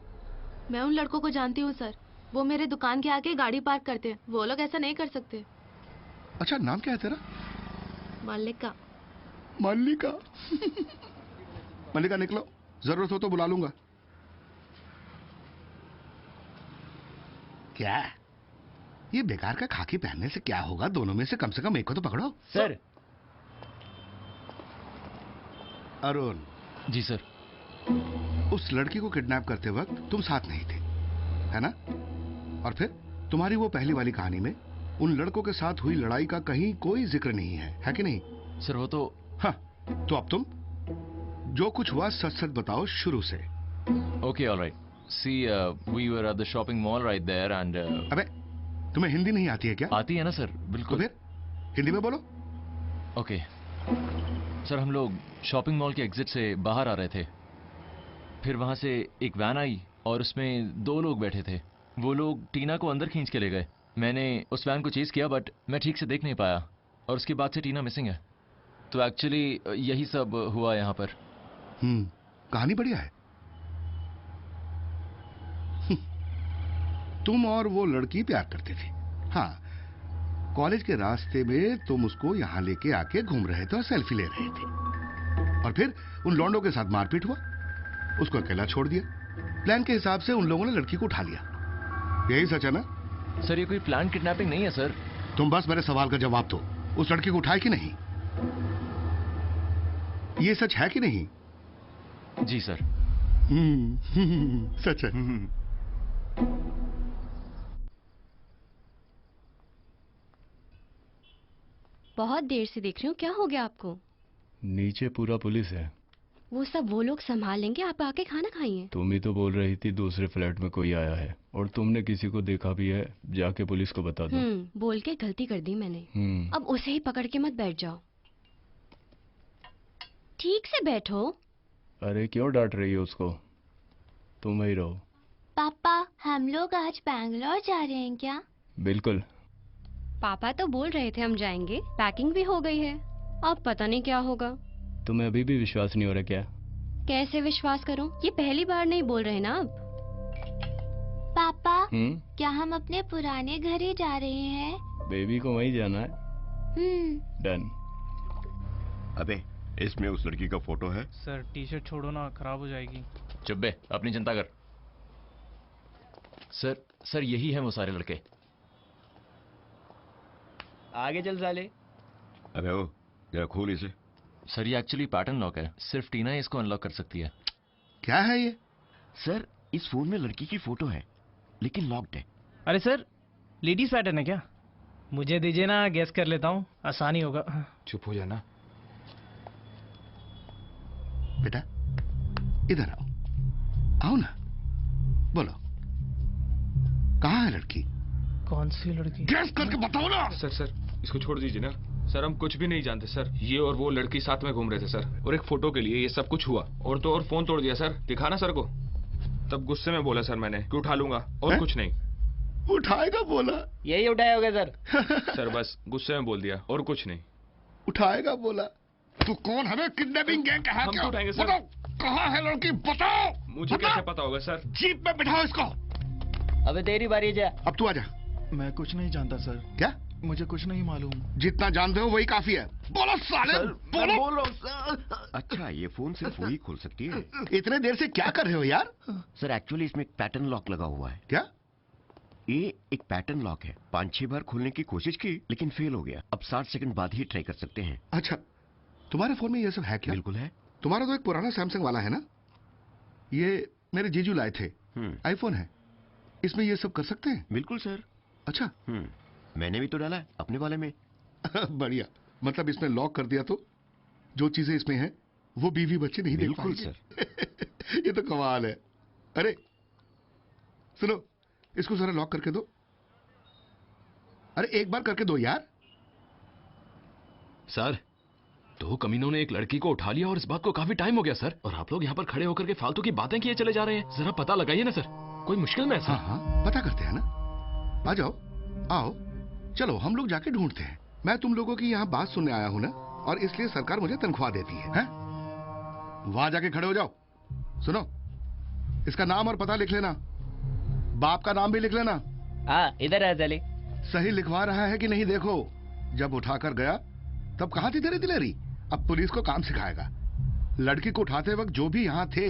मैं उन लड़कों को जानती हूँ सर, वो मेरे दुकान के आगे गाड़ी पार्क करते हैं। वो लोग ऐसा नहीं कर सकते। अच्छा नाम क्या है तेरा? मल्लिका। मल्लिका? मल्लिका निकलो, जरूरत हो तो बुला लूंगा। क्या ये बेकार का खाकी पहनने से क्या होगा? दोनों में से कम एक को तो पकड़ो। सर। अरुण। जी सर। उस लड़की को किडनैप करते वक्त तुम साथ नहीं थे, है ना? और फिर तुम्हारी वो पहली वाली कहानी में उन लड़कों के साथ हुई लड़ाई का कहीं कोई जिक्र नहीं है कि नहीं? सर वो तो। हाँ, तो अब तुम जो कुछ हुआ सच सच बताओ शुरू से। Okay alright. See we were at the shopping mall right there and. अबे तुम्हें हिंदी नहीं आती है क्या? आती है ना सर, बिल्कुल। तो फिर हिंदी में बोलो। ओके सर, हम लोग शॉपिंग मॉल के एग्जिट से बाहर आ रहे थे, फिर वहां से एक वैन आई और उसमें 2 लोग बैठे थे। वो लोग टीना को अंदर खींच के ले गए। मैंने उस वैन को चेज किया बट मैं ठीक से देख नहीं पाया और उसके बाद से टीना मिसिंग है। तो एक्चुअली यही सब हुआ यहाँ पर। कहानी बढ़िया है। तुम और वो लड़की प्यार करते थे। हाँ, कॉलेज के रास्ते में तुम उसको यहाँ लेके आके घूम रहे थे और सेल्फी ले रहे थे और फिर उन लौंडों के साथ मारपीट हुआ, उसको अकेला छोड़ दिया। प्लान के हिसाब से उन लोगों ने लड़की को उठा लिया। यही सच है ना? सर ये कोई प्लान किडनैपिंग नहीं है सर। तुम बस मेरे सवाल का जवाब दो, उस लड़की को उठाए कि नहीं? ये सच है कि नहीं? जी सर। सच है। बहुत देर से देख रही हूँ, क्या हो गया आपको? नीचे पूरा पुलिस है, वो सब वो लोग संभाल लेंगे, आप आके खाना खाइए। तुम ही तो बोल रही थी दूसरे फ्लैट में कोई आया है, और तुमने किसी को देखा भी है, जाके पुलिस को बता दो। बोल के गलती कर दी मैंने। अब उसे ही पकड़ के मत बैठ जाओ, ठीक से बैठो। अरे क्यों डांट रही हो उसको, तुम ही रहो। पापा हम लोग आज बैंगलोर जा रहे हैं क्या? बिल्कुल। पापा तो बोल रहे थे हम जाएंगे, पैकिंग भी हो गई है, अब पता नहीं क्या होगा। तुम्हें अभी भी विश्वास नहीं हो रहा क्या? कैसे विश्वास करूं, ये पहली बार नहीं बोल रहे ना अब। पापा क्या हम अपने पुराने घर ही जा रहे हैं? बेबी को वहीं जाना है। डन। अबे इसमें उस लड़की का फोटो है? सर टी शर्ट छोड़ो ना, खराब हो जाएगी। चुप बे, अपनी चिंता कर। सर यही है वो सारे लड़के। आगे चल साले। अबे ओ जरा खोल इसे। सर ये एक्चुअली पैटर्न लॉक है, सिर्फ टीना ही इसको अनलॉक कर सकती है। क्या है ये? सर इस फोन में लड़की की फोटो है लेकिन लॉक्ड है। अरे सर लेडीज पैटर्न है क्या? मुझे दीजिए ना, गैस कर लेता हूँ, आसानी होगा। चुप हो जाना। बेटा इधर आओ, आओ ना, बोलो कहाँ है लड़की? कौन सी लड़की? गैस करके बताओ ना। सर इसको छोड़ दीजिए ना सर, हम कुछ भी नहीं जानते सर। ये और वो लड़की साथ में घूम रहे थे सर, और एक फोटो के लिए ये सब कुछ हुआ। और तो और फोन तोड़ दिया सर, दिखाना सर को। तब गुस्से में बोला सर मैंने कि उठा लूंगा, और कुछ नहीं। उठाएगा बोला? यही उठाया होगा सर। सर बस गुस्से में बोल दिया, और कुछ नहीं। उठाएगा बोला? तू कौन है? किडनैपिंग गैंग का है हम क्या? तो उठाएंगे सर। कहाँ है लड़की बताओ। मुझे कैसे पता होगा सर? जीप में बिठाओ इसको। अबे तेरी बारी जा। अब तू आजा। मैं कुछ नहीं जानता सर। क्या? मुझे कुछ नहीं मालूम। जितना जानते हो वही काफी है। बोलो साले, बोलो। बोल रहा हूँ सर। अच्छा ये फोन सिर्फ वही खोल सकती है। इतने देर से क्या कर रहे हो यार? सर एक्चुअली इसमें एक पैटर्न लॉक लगा हुआ है। क्या? ये एक पैटर्न लॉक है, 5-6 बार खोलने की कोशिश की लेकिन फेल हो गया। अब 60 सेकंड बाद ही ट्राई कर सकते हैं। अच्छा तुम्हारे फोन में ये सब है क्या? बिल्कुल है। तुम्हारा तो एक पुराना सैमसंग वाला है ना? ये मेरे जीजू लाए थे, आईफोन है, इसमें ये सब कर सकते हैं? बिल्कुल सर। अच्छा मैंने भी तो डाला है अपने वाले में। बढ़िया, मतलब इसमें लॉक कर दिया तो जो चीजें इसमें हैं वो बीवी बच्चे नहीं देख पाएंगे। बिल्कुल सर। ये तो कमाल है। अरे सुनो, इसको जरा लॉक करके दो। अरे एक बार करके दो यार। सर 2 कमीनों ने एक लड़की को उठा लिया, और इस बात को काफी टाइम हो गया सर, और आप लोग यहाँ पर खड़े होकर के फालतू की बातें किए चले जा रहे हैं। जरा पता लगाइए ना सर, कोई मुश्किल में है सर? हाँ पता करते हैं ना। आ जाओ, आओ, चलो हम लोग जाके ढूंढते हैं। मैं तुम लोगों की यहाँ बात सुनने आया हूँ ना, और इसलिए सरकार मुझे तनख्वाह देती है? वहां जाके खड़े हो जाओ। सुनो, इसका नाम और पता लिख लेना, बाप का नाम भी लिख लेना। हाँ इधर है चले। सही लिखवा रहा है कि नहीं देखो। जब उठाकर गया तब कहाँ थी तेरी दिलेरी? अब पुलिस को काम सिखाएगा। लड़की को उठाते वक्त जो भी यहाँ थे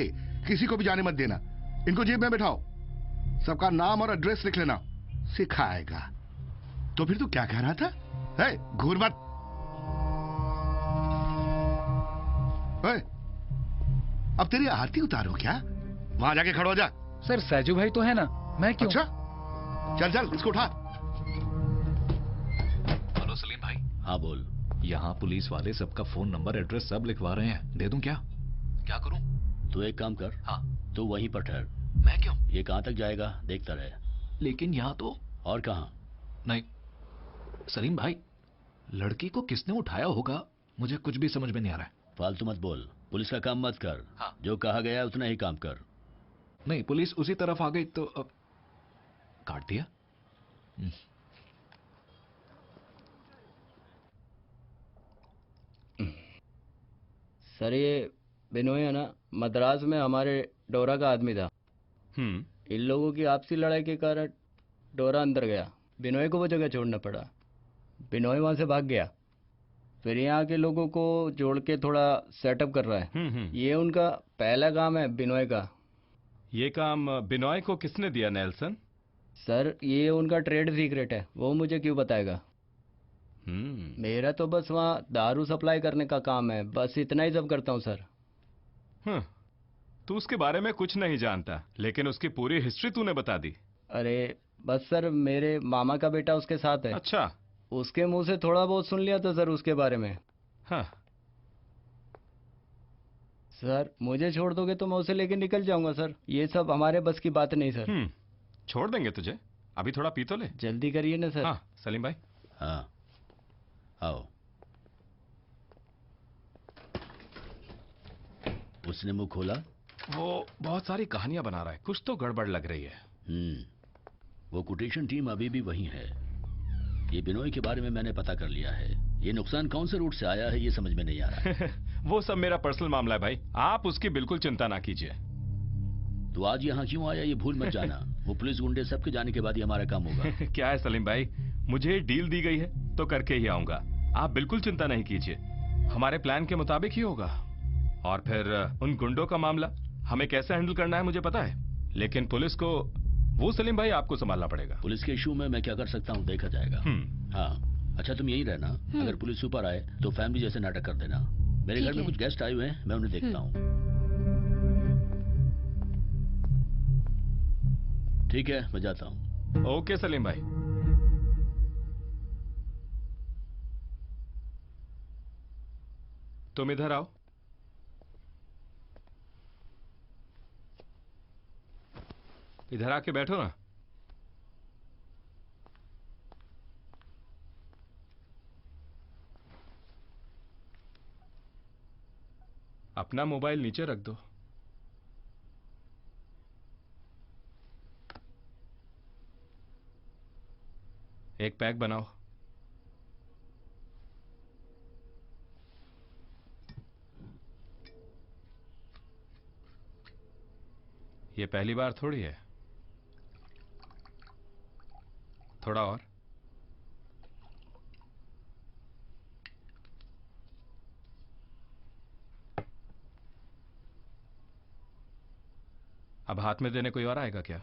किसी को भी जाने मत देना। इनको जेब में बैठाओ, सबका नाम और एड्रेस लिख लेना। सिखाएगा तो फिर तू क्या कह रहा था? है घूर मत। अब तेरी आरती उतारो क्या? वहां जाके खड़ो जा। सर सैजू भाई तो है ना, मैं क्यों? अच्छा चल चल इसको उठा। हेलो सलीम भाई। हाँ बोल। यहाँ पुलिस वाले सबका फोन नंबर एड्रेस सब लिखवा रहे हैं, दे दूं क्या? क्या करूं? तू एक काम कर। हाँ। तू वहीं पर ठहर। मैं क्यों? ये कहाँ तक जाएगा देखता रहे। लेकिन यहाँ तो। और कहाँ? नहीं सलीम भाई, लड़की को किसने उठाया होगा मुझे कुछ भी समझ में नहीं आ रहा है। फालतू मत बोल, पुलिस का काम मत कर। हाँ। जो कहा गया उतना ही काम कर। नहीं पुलिस उसी तरफ आ गई तो अब काट दिया। सर ये बिनोय है ना, मद्रास में हमारे डोरा का आदमी था। इन लोगों की आपसी लड़ाई के कारण डोरा अंदर गया, बिनोय को वो जगह छोड़ना पड़ा। बिनोय वहां से भाग गया, फिर यहाँ के लोगों को जोड़ के थोड़ा सेटअप कर रहा है। ये उनका पहला काम है बिनोय का। ये काम बिनोय को किसने दिया नेल्सन? सर ये उनका ट्रेड सीक्रेट है, वो मुझे क्यों बताएगा। मेरा तो बस वहाँ दारू सप्लाई करने का काम है, बस इतना ही सब करता हूँ सर। तू उसके बारे में कुछ नहीं जानता, लेकिन उसकी पूरी हिस्ट्री तूने बता दी। अरे बस सर, मेरे मामा का बेटा उसके साथ है। अच्छा। उसके मुंह से थोड़ा बहुत सुन लिया था सर उसके बारे में। हाँ। सर मुझे छोड़ दोगे तो मैं उसे लेके निकल जाऊंगा सर। ये सब हमारे बस की बात नहीं सर। छोड़ देंगे तुझे, अभी थोड़ा पी तो ले। जल्दी करिए ना सर। हाँ सलीम भाई। हाँ आओ। उसने मुंह खोला? वो बहुत सारी कहानियां बना रहा है, कुछ तो गड़बड़ लग रही है। वो कोटेशन टीम अभी भी वही है। ये बिनोय के बारे में मैंने पता कर लिया है। ये नुकसान कौन से रूट से आया है ये समझ में नहीं आ रहा है। वो सब मेरा पर्सनल मामला है भाई, आप उसकी बिल्कुल चिंता ना कीजिए। तो आज यहाँ क्यों आया ये भूल मत जाना। वो पुलिस गुंडे सबके जाने के बाद ही हमारा काम होगा। क्या है सलीम भाई, मुझे डील दी गई है तो करके ही आऊंगा। आप बिल्कुल चिंता नहीं कीजिए, हमारे प्लान के मुताबिक ही होगा। और फिर उन गुंडों का मामला हमें कैसे हैंडल करना है मुझे पता है, लेकिन पुलिस को वो सलीम भाई आपको संभालना पड़ेगा। पुलिस के इशू में मैं क्या कर सकता हूँ देखा जाएगा। हाँ अच्छा तुम यही रहना, अगर पुलिस ऊपर आए तो फैमिली जैसे नाटक कर देना। मेरे घर में कुछ गेस्ट आए हुए हैं, मैं उन्हें देखता हूँ। ठीक है मैं जाता हूँ। ओके सलीम भाई। तुम इधर आओ। इधर आके बैठो ना। अपना मोबाइल नीचे रख दो। एक पैक बनाओ। ये पहली बार थोड़ी है, थोड़ा और। अब हाथ में देने कोई और आएगा क्या?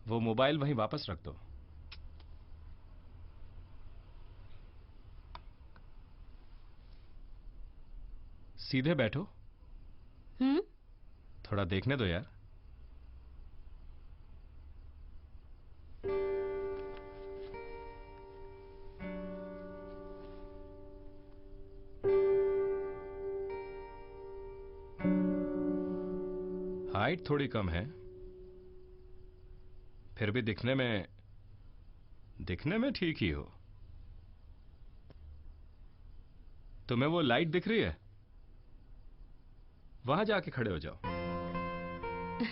वो मोबाइल वहीं वापस रख दो। सीधे बैठो। थोड़ा देखने दो यार। हाइट थोड़ी कम है, फिर भी दिखने में ठीक ही हो। तुम्हें वो लाइट दिख रही है? वहां जाके खड़े हो जाओ।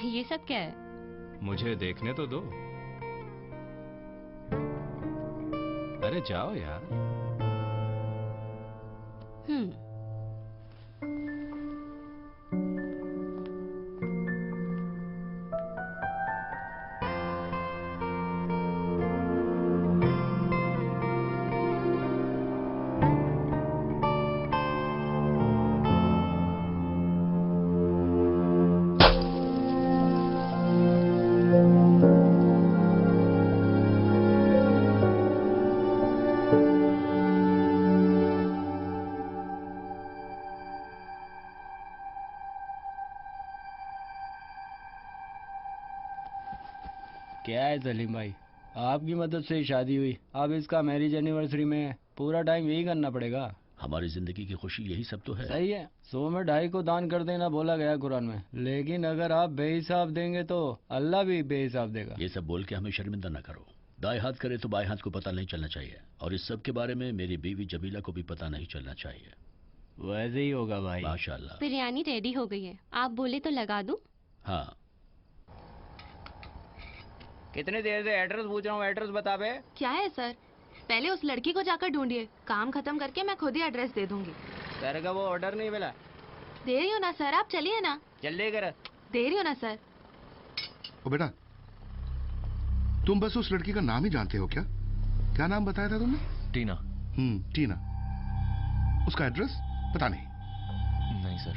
ये सब क्या है? मुझे देखने तो दो। अरे जाओ यार। क्या है सलीम भाई, आपकी मदद से ही शादी हुई, अब इसका मैरिज एनिवर्सरी में पूरा टाइम यही करना पड़ेगा। हमारी जिंदगी की खुशी यही सब तो है। सही है, 100 में 2.5 को दान कर देना बोला गया कुरान में, लेकिन अगर आप बेहिसाब देंगे तो अल्लाह भी बेहिसाब देगा। ये सब बोल के हमें शर्मिंदा न करो। दाएं हाथ करे तो बाएं हाथ को पता नहीं चलना चाहिए, और इस सब के बारे में मेरी बीवी जबीला को भी पता नहीं चलना चाहिए। वैसे ही होगा भाई। माशाल्लाह। बिरयानी रेडी हो गई है, आप बोले तो लगा दूं? हाँ। कितने देर से एड्रेस पूछ रहा हूँ, एड्रेस बता बे। क्या है सर, पहले उस लड़की को जाकर ढूंढिए, काम खत्म करके मैं खुद ही एड्रेस दे दूंगी। सर का वो ऑर्डर नहीं मिला। दे रही हो ना सर, आप चलिए ना। जल्दी कर। दे रही हो ना सर। ओ बेटा, तुम बस उस लड़की का नाम ही जानते हो क्या? क्या नाम बताया था तुमने? टीना। टीना। उसका एड्रेस पता नहीं? नहीं सर।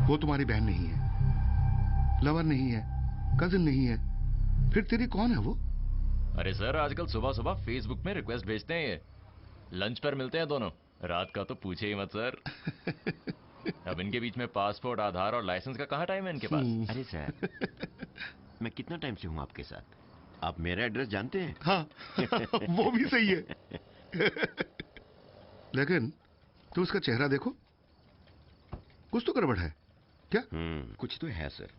वो तुम्हारी बहन नहीं है, लवर नहीं है, कजिन नहीं है, फिर तेरी कौन है वो? अरे सर, आजकल सुबह सुबह फेसबुक में रिक्वेस्ट भेजते हैं ये। लंच पर मिलते हैं दोनों, रात का तो पूछे ही मत सर। अब इनके बीच में पासपोर्ट, आधार और लाइसेंस का कहाँ टाइम है इनके पास? अरे सर, मैं कितना टाइम से हूँ आपके साथ? आप मेरा एड्रेस जानते हैं? हाँ वो भी सही है। लेकिन तू उसका चेहरा देखो, कुछ तो गड़बड़ है क्या? कुछ तो है सर।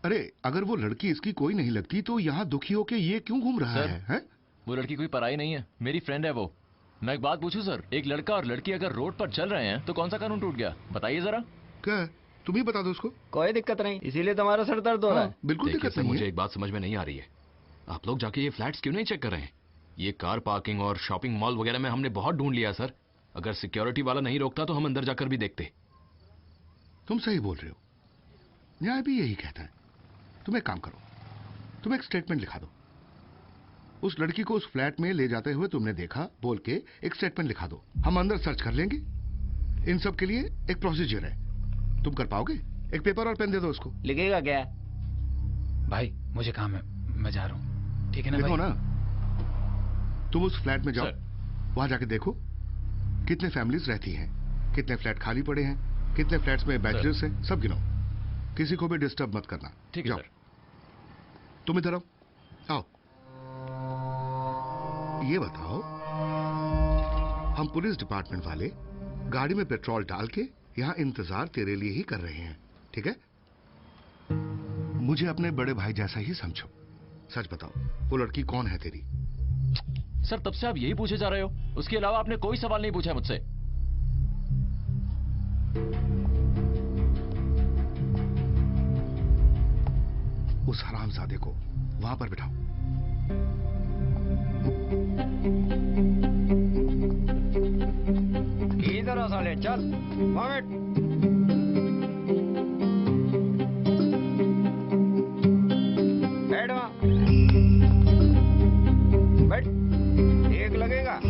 अरे अगर वो लड़की इसकी कोई नहीं लगती तो यहाँ दुखी होके ये क्यों घूम रहा है? वो लड़की कोई पराई नहीं है, मेरी फ्रेंड है वो। मैं एक बात पूछूं सर, एक लड़का और लड़की अगर रोड पर चल रहे हैं तो कौन सा कानून टूट गया? बताइए जरा। क्या तुम ही बता दो उसको। कोई दिक्कत नहीं, इसीलिए तुम्हारा सर दर्द हो रहा है। बिल्कुल दिक्कत नहीं है। मुझे एक बात समझ में नहीं आ रही है, आप लोग जाके ये फ्लैट्स क्यों नहीं चेक कर रहे हैं? ये कार पार्किंग और शॉपिंग मॉल वगैरह में हमने बहुत ढूंढ लिया सर। अगर सिक्योरिटी वाला नहीं रोकता तो हम अंदर जाकर भी देखते। तुम सही बोल रहे हो, न्याय भी यही कहता है। तुम एक काम करो, तुम एक स्टेटमेंट लिखा दो। उस लड़की को उस फ्लैट में ले जाते हुए तुमने देखा बोल के एक स्टेटमेंट लिखा दो। हम अंदर सर्च कर लेंगे। इन सब के लिए एक प्रोसीजर है, तुम कर पाओगे? एक पेपर और पेन दे दो उसको। लिखेगा क्या? भाई मुझे काम है, मैं जा रहा हूँ। ठीक है ना? देखो ना, तुम उस फ्लैट में जाओ, वहां जाके देखो कितने फैमिलीज रहती हैं, कितने फ्लैट खाली पड़े हैं, कितने फ्लैट्स में बैचलर्स हैं, सब गिनो। किसी को भी डिस्टर्ब मत करना। ठीक है सर। तुम इधर आओ। आओ, ये बताओ, हम पुलिस डिपार्टमेंट वाले गाड़ी में पेट्रोल डाल के यहाँ इंतजार तेरे लिए ही कर रहे हैं, ठीक है? मुझे अपने बड़े भाई जैसा ही समझो। सच बताओ, वो लड़की कौन है तेरी? सर तब से आप यही पूछे जा रहे हो, उसके अलावा आपने कोई सवाल नहीं पूछा मुझसे। उस हरामजादे को वहां पर बिठाओ। इधर आ साले, चल वहां बैठ। बैठ वहां, बैठ। एक लगेगा।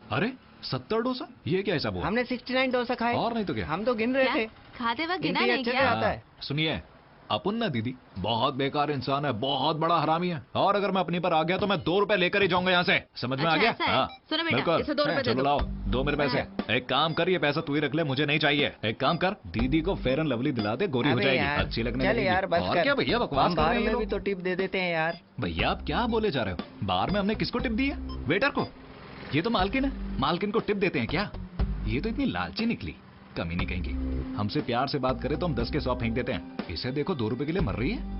अरे 70 डोसा, ये क्या हिसाब हुआ? हमने 69 डोसा खाए। और नहीं तो क्या? हम तो गिन रहे थे। खाते वक्त गिना गिनती नहीं अच्छे से क्या? आता है। सुनिए, अपन ना दीदी बहुत बेकार इंसान है, बहुत बड़ा हरामी है, और अगर मैं अपनी पर आ गया तो मैं 2 रुपए लेकर ही जाऊंगा यहाँ से। समझ में आ गया? ऐसा है? हाँ सुनो बेटा, बिल्कुल। इसे 2 रुपए दे चलो दो। लाओ, दो मेरे पैसे। एक काम कर, ये पैसा तू ही रख ले, मुझे नहीं चाहिए। एक काम कर, दीदी को फेयर एंड लवली दिला दे, गोरी हो अबे जाएगी, यार, अच्छी लगने चल लगेगी। यार बस और कर। क्या भैया बकवास हम कर बाहर रहे हैं ये में भी लोग। तो टिप दे देते हैं यार। भैया आप क्या बोले जा रहे हो? बार में हमने किसको टिप दी है? वेटर को? ये तो मालकिन है, मालकिन को टिप देते हैं क्या? ये तो इतनी लालची निकली, कमी नहीं कहेंगी। हमसे प्यार से बात करे तो हम 10 के 100 फेंक देते हैं, इसे देखो 2 रुपए के लिए मर रही है।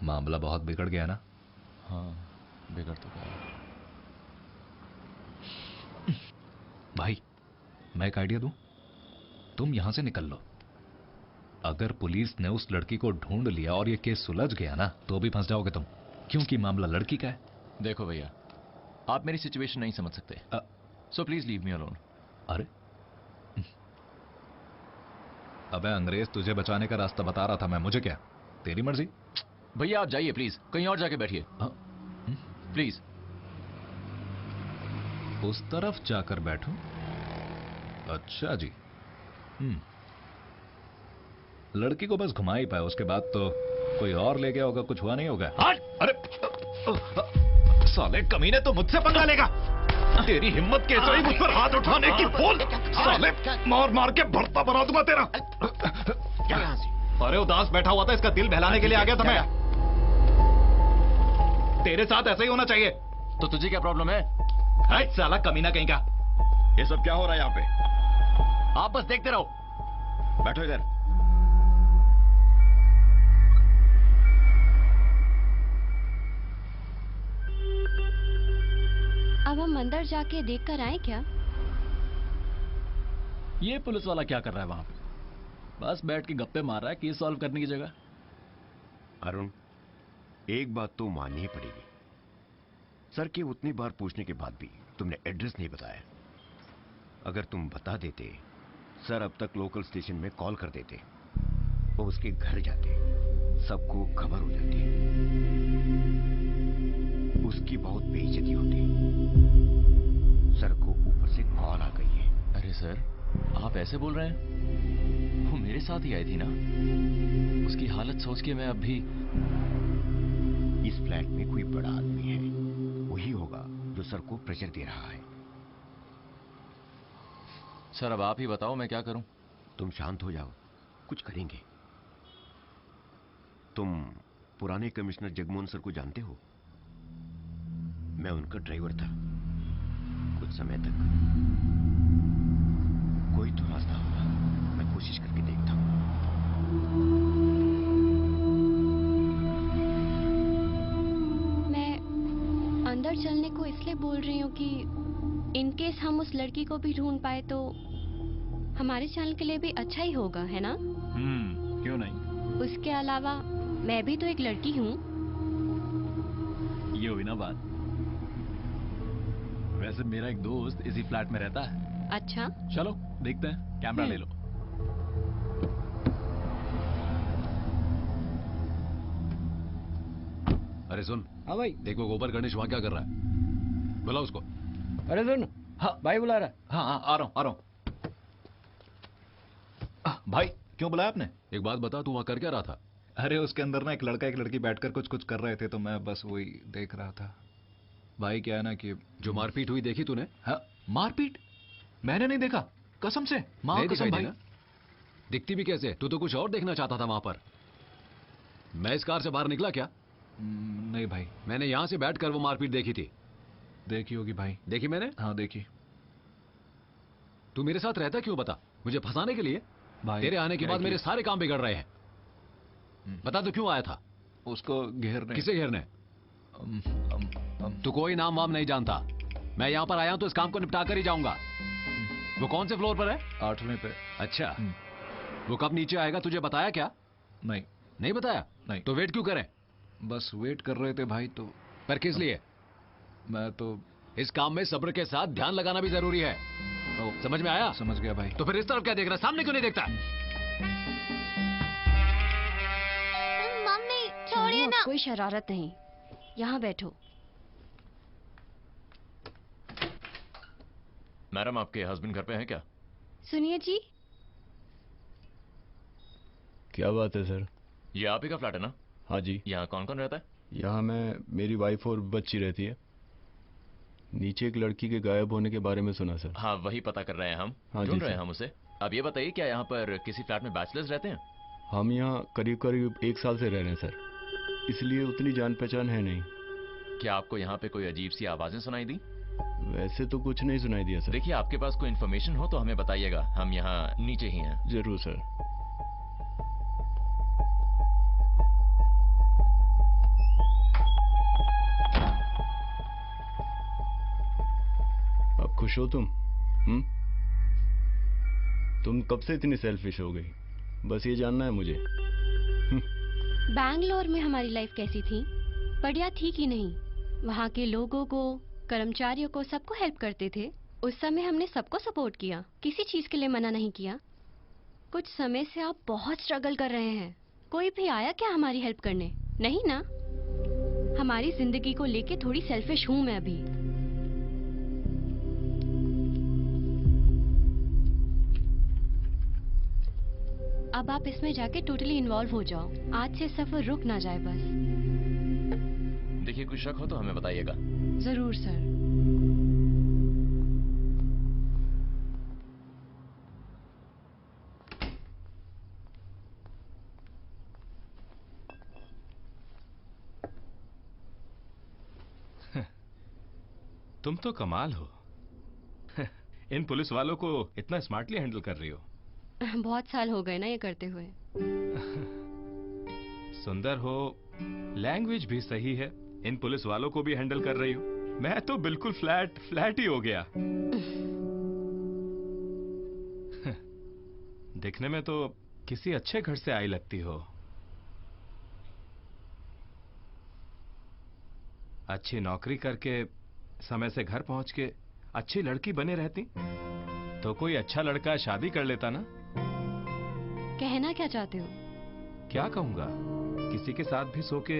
मामला बहुत बिगड़ गया ना? हाँ बिगड़ तो गया। भाई मैं एक आइडिया दूं, तुम यहां से निकल लो। अगर पुलिस ने उस लड़की को ढूंढ लिया और ये केस सुलझ गया ना, तो भी फंस जाओगे तुम, क्योंकि मामला लड़की का है। देखो भैया, आप मेरी सिचुएशन नहीं समझ सकते, so please leave me alone. अरे अबे अंग्रेज, तुझे बचाने का रास्ता बता रहा था मैं, मुझे क्या, तेरी मर्जी। भैया आप जाइए प्लीज, कहीं और जाके बैठिए प्लीज। उस तरफ जाकर बैठूं? अच्छा जी। लड़की को बस घुमा ही पाया, उसके बाद तो कोई और ले गया होगा, कुछ हुआ नहीं होगा। अरे साले कमीने, तो मुझसे पंगा लेगा? तेरी हिम्मत कैसे हुई मुझ पर हाथ उठाने की? बोल साले, मार मार के भरता बना दूंगा तेरा। अरे उदास बैठा हुआ था, इसका दिल बहलाने के लिए आ गया था मैं। तेरे साथ ऐसा ही होना चाहिए। तो तुझे क्या प्रॉब्लम है? साला कमीना कहीं का। ये सब क्या हो रहा है यहाँ पे? आप बस देखते रहो। बैठो इधर। अब हम अंदर जाके देख कर आए क्या? ये पुलिस वाला क्या कर रहा है वहां पे? बस बैठ के गप्पे मार रहा है, केस सॉल्व करने की जगह। अरुण, एक बात तो माननी ही पड़ेगी, सर के उतनी बार पूछने के बाद भी तुमने एड्रेस नहीं बताया। अगर तुम बता देते, सर अब तक लोकल स्टेशन में कॉल कर देते, वो उसके घर जाते, सबको खबर हो जाती, उसकी बहुत बेइज्जती होती। सर को ऊपर से कॉल आ गई है। अरे सर, आप ऐसे बोल रहे हैं? वो मेरे साथ ही आई थी ना। उसकी हालत सोच के मैं अब भी। इस फ्लैट में कोई बड़ा आदमी है, वही होगा जो सर को प्रेशर दे रहा है। सर अब आप ही बताओ, मैं क्या करूं? तुम शांत हो जाओ, कुछ करेंगे। तुम पुराने कमिश्नर जगमोहन सर को जानते हो? मैं उनका ड्राइवर था कुछ समय तक। कोई तो रास्ता होगा, मैं कोशिश करके देखता हूं। मैं अंदर चलने को इसलिए बोल रही हूँ कि इन केस हम उस लड़की को भी ढूंढ पाए तो हमारे चैनल के लिए भी अच्छा ही होगा, है ना? क्यों नहीं। उसके अलावा मैं भी तो एक लड़की हूँ। ये हुई ना बात। वैसे मेरा एक दोस्त इसी फ्लैट में रहता है। अच्छा, चलो देखते हैं, कैमरा ले लो। अरे सुन। हाँ भाई। देखो गोबर गणेश वहां क्या कर रहा है, बुला उसको। अरे सुन, हाँ भाई बुला रहा है। हाँ आ रहा हूँ। भाई क्यों बुलाया आपने? एक बात बता, तू वहां कर क्या रहा था? अरे उसके अंदर ना एक लड़का एक लड़की बैठकर कुछ कुछ कर रहे थे, तो मैं बस वही देख रहा था। भाई क्या है ना कि जो मारपीट हुई देखी तूने? हाँ मारपीट मैंने नहीं देखा, कसम से, माँ कसम भाई। दिखती भी कैसे? तू तो कुछ और देखना चाहता था वहां पर। मैं इस कार से बाहर निकला क्या? नहीं भाई, मैंने यहां से बैठकर वो मारपीट देखी थी। देखी होगी भाई। देखी मैंने? हाँ देखी। तू मेरे साथ रहता क्यों बता? मुझे फंसाने के लिए? भाई तेरे आने के बाद मेरे सारे काम बिगड़ रहे हैं। बता तू क्यों आया था? उसको घेरने। किसे घेरने? तू कोई नाम वाम नहीं जानता। मैं यहाँ पर आया हूं तो इस काम को निपटा कर ही जाऊंगा। वो कौन से फ्लोर पर है? 8वें पे। अच्छा, वो कब नीचे आएगा तुझे बताया क्या? नहीं बताया? नहीं। तो वेट क्यों करें? बस वेट कर रहे थे भाई। तो पर किस लिए? मैं तो इस काम में सब्र के साथ ध्यान लगाना भी जरूरी है। समझ में आया? समझ गया भाई। तो फिर इस तरफ क्या देख रहा है, सामने क्यों नहीं देखता? सुनिए अब ना। कोई शरारत नहीं, यहाँ बैठो। मैडम, आपके हस्बैंड घर पे हैं क्या? सुनिए जी। क्या बात है सर? ये आप ही का फ्लैट है ना? हाँ जी। यहाँ कौन कौन रहता है? यहाँ मैं, मेरी वाइफ और बच्ची रहती है। नीचे एक लड़की के गायब होने के बारे में सुना सर। हाँ, वही पता कर रहे हैं हम। हाँ जी ढूंढ रहे हैं सर। हम उसे। अब ये बताइए, क्या यहाँ पर किसी फ्लैट में बैचलर्स रहते हैं? हम यहाँ करीब करीब 1 साल से रह रहे हैं सर, इसलिए उतनी जान पहचान है नहीं। क्या आपको यहाँ पे कोई अजीब सी आवाजें सुनाई दी? वैसे तो कुछ नहीं सुनाई दिया सर। देखिए, आपके पास कोई इन्फॉर्मेशन हो तो हमें बताइएगा, हम यहाँ नीचे ही हैं। जरूर सर। अब खुश हो तुम? तुम कब से इतनी सेल्फिश हो गई? बस ये जानना है मुझे। बैंगलोर में हमारी लाइफ कैसी थी? बढ़िया थी कि नहीं? वहाँ के लोगों को, कर्मचारियों को, सबको हेल्प करते थे। उस समय हमने सबको सपोर्ट किया, किसी चीज के लिए मना नहीं किया। कुछ समय से आप बहुत स्ट्रगल कर रहे हैं। कोई भी आया क्या हमारी हेल्प करने? नहीं ना? हमारी जिंदगी को लेके थोड़ी सेल्फिश हूं मैं अभी। अब आप इसमें जाके टोटली इन्वॉल्व हो जाओ। आज से सफर रुक ना जाए बस। देखिए, कुछ शक हो तो हमें बताइएगा। जरूर सर। तुम तो कमाल हो। इन पुलिस वालों को इतना स्मार्टली हैंडल कर रही हो। बहुत साल हो गए ना ये करते हुए। सुंदर हो, लैंग्वेज भी सही है, इन पुलिस वालों को भी हैंडल कर रही हो। मैं तो बिल्कुल फ्लैट ही हो गया। दिखने में तो किसी अच्छे घर से आई लगती हो। अच्छी नौकरी करके समय से घर पहुंच के अच्छी लड़की बने रहती तो कोई अच्छा लड़का शादी कर लेता ना। कहना क्या चाहते हो? क्या कहूंगा, किसी के साथ भी सो के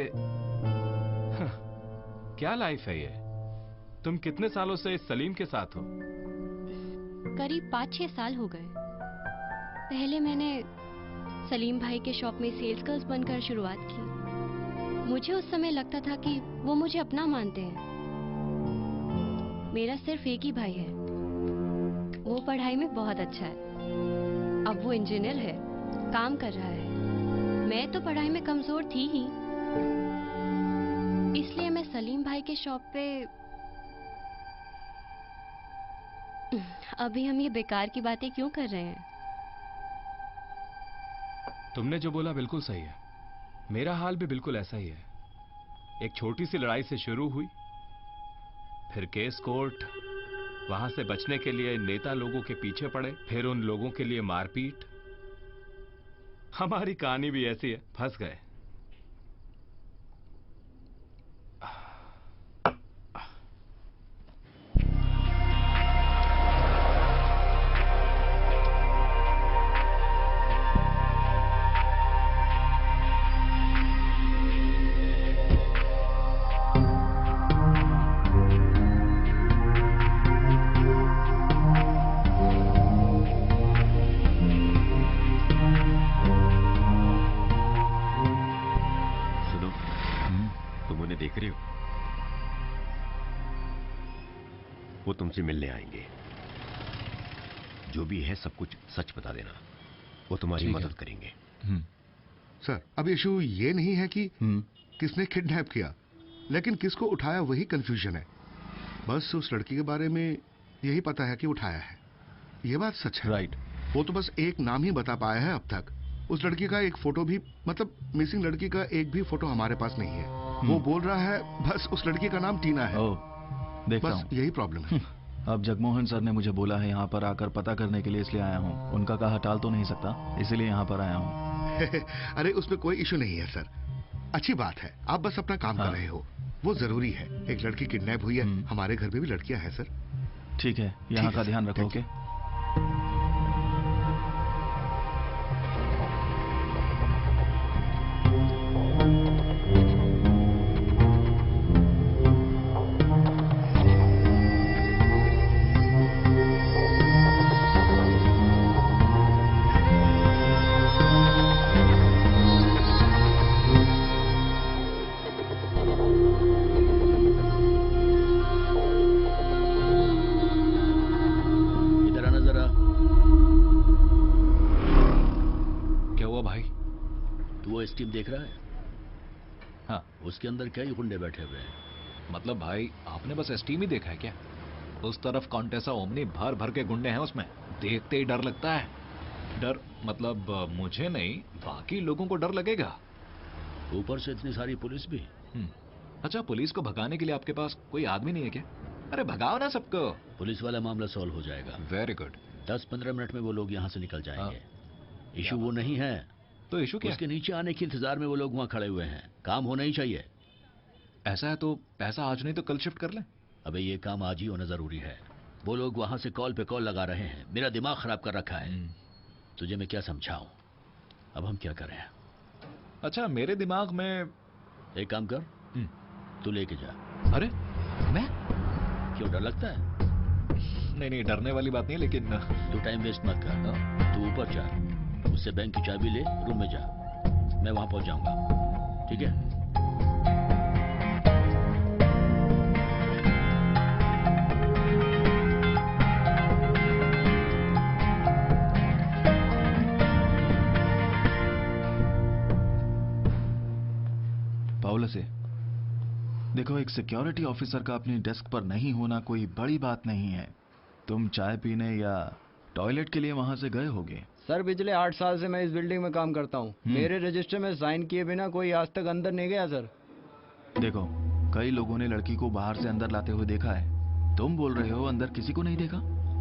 क्या लाइफ है ये। तुम कितने सालों से इस सलीम के साथ हो? करीब 5-6 साल हो गए। पहले मैंने सलीम भाई के शॉप में सेल्स गर्ल्स बनकर शुरुआत की। मुझे उस समय लगता था कि वो मुझे अपना मानते हैं। मेरा सिर्फ एक ही भाई है, वो पढ़ाई में बहुत अच्छा है। अब वो इंजीनियर है, काम कर रहा है। मैं तो पढ़ाई में कमजोर थी ही, इसलिए मैं सलीम भाई के शॉप पे। अभी हम ये बेकार की बातें क्यों कर रहे हैं? तुमने जो बोला बिल्कुल सही है। मेरा हाल भी बिल्कुल ऐसा ही है। एक छोटी सी लड़ाई से शुरू हुई, फिर केस कोर्ट, वहां से बचने के लिए नेता लोगों के पीछे पड़े, फिर उन लोगों के लिए मारपीट। हमारी कहानी भी ऐसी है, फंस गए। वो तुमसे मिलने आएंगे। जो भी है सब कुछ सच बता देना, वो तुम्हारी मदद करेंगे। सर, अब इशू ये नहीं है कि किसने किडनैप किया, लेकिन किसको उठाया वही कंफ्यूजन है। बस उस लड़की के बारे में यही पता है कि उठाया है। ये बात सच है। राइट। वो तो बस एक नाम ही बता पाया है अब तक। उस लड़की का एक फोटो भी, मतलब मिसिंग लड़की का एक भी फोटो हमारे पास नहीं है। वो बोल रहा है बस उस लड़की का नाम टीना है। देखता बस हूँ। यही प्रॉब्लम है। अब जगमोहन सर ने मुझे बोला है यहाँ पर आकर पता करने के लिए, इसलिए आया हूँ। उनका कहा टाल तो नहीं सकता, इसीलिए यहाँ पर आया हूँ। अरे उसमें कोई इशू नहीं है सर, अच्छी बात है। आप बस अपना काम कर रहे हो, वो जरूरी है। एक लड़की किडनैप हुई है, हमारे घर में भी लड़कियां हैं सर। ठीक है, यहाँ का ध्यान रखो। ओके। तू वो स्टीम देख रहा है? हाँ। उसके अंदर कई गुंडे बैठे हुए हैं। मतलब भाई आपने बस स्टीम ही देखा है क्या? उस तरफ कॉन्टेसा ओमनी भर भर के गुंडे हैं उसमें, देखते ही डर लगता है। डर मतलब मुझे नहीं, बाकी लोगों को डर लगेगा। ऊपर से इतनी सारी पुलिस भी। अच्छा, पुलिस को भगाने के लिए आपके पास कोई आदमी नहीं है क्या? अरे भगाओ ना सबको। पुलिस वाला मामला सॉल्व हो जाएगा। Very good. 10-15 मिनट में वो लोग यहाँ से निकल जाएंगे। इशू वो नहीं है तो इशू क्या? उसके नीचे आने के इंतजार में वो लोग वहाँ खड़े हुए हैं। काम होना ही चाहिए। ऐसा है तो पैसा आज नहीं तो कल शिफ्ट कर लें। अबे ये काम आज ही होना जरूरी है। वो लोग वहाँ से कॉल पे कॉल लगा रहे हैं। मेरा दिमाग खराब कर रखा है। तुझे मैं क्या समझाऊं? अब हम क्या करें? अच्छा, मेरे दिमाग में एक काम कर, तू लेके जा। अरे मैं? क्यों, डर लगता है? नहीं नहीं, डरने वाली बात नहीं है, लेकिन तू टाइम वेस्ट मत कर। तू ऊपर जा, उससे बैंक की चाबी ले, रूम में जा। मैं वहां पहुंच जाऊंगा, ठीक है? पाउला से देखो, एक सिक्योरिटी ऑफिसर का अपनी डेस्क पर नहीं होना कोई बड़ी बात नहीं है। तुम चाय पीने या टॉयलेट के लिए वहां से गए होगे। सर पिछले 8 साल से मैं इस बिल्डिंग में काम करता हूँ। मेरे रजिस्टर में साइन किए बिना कोई आज तक अंदर नहीं गया सर। देखो, कई लोगों ने लड़की को बाहर से अंदर लाते हुए देखा है। तुम बोल रहे हो अंदर किसी को नहीं देखा।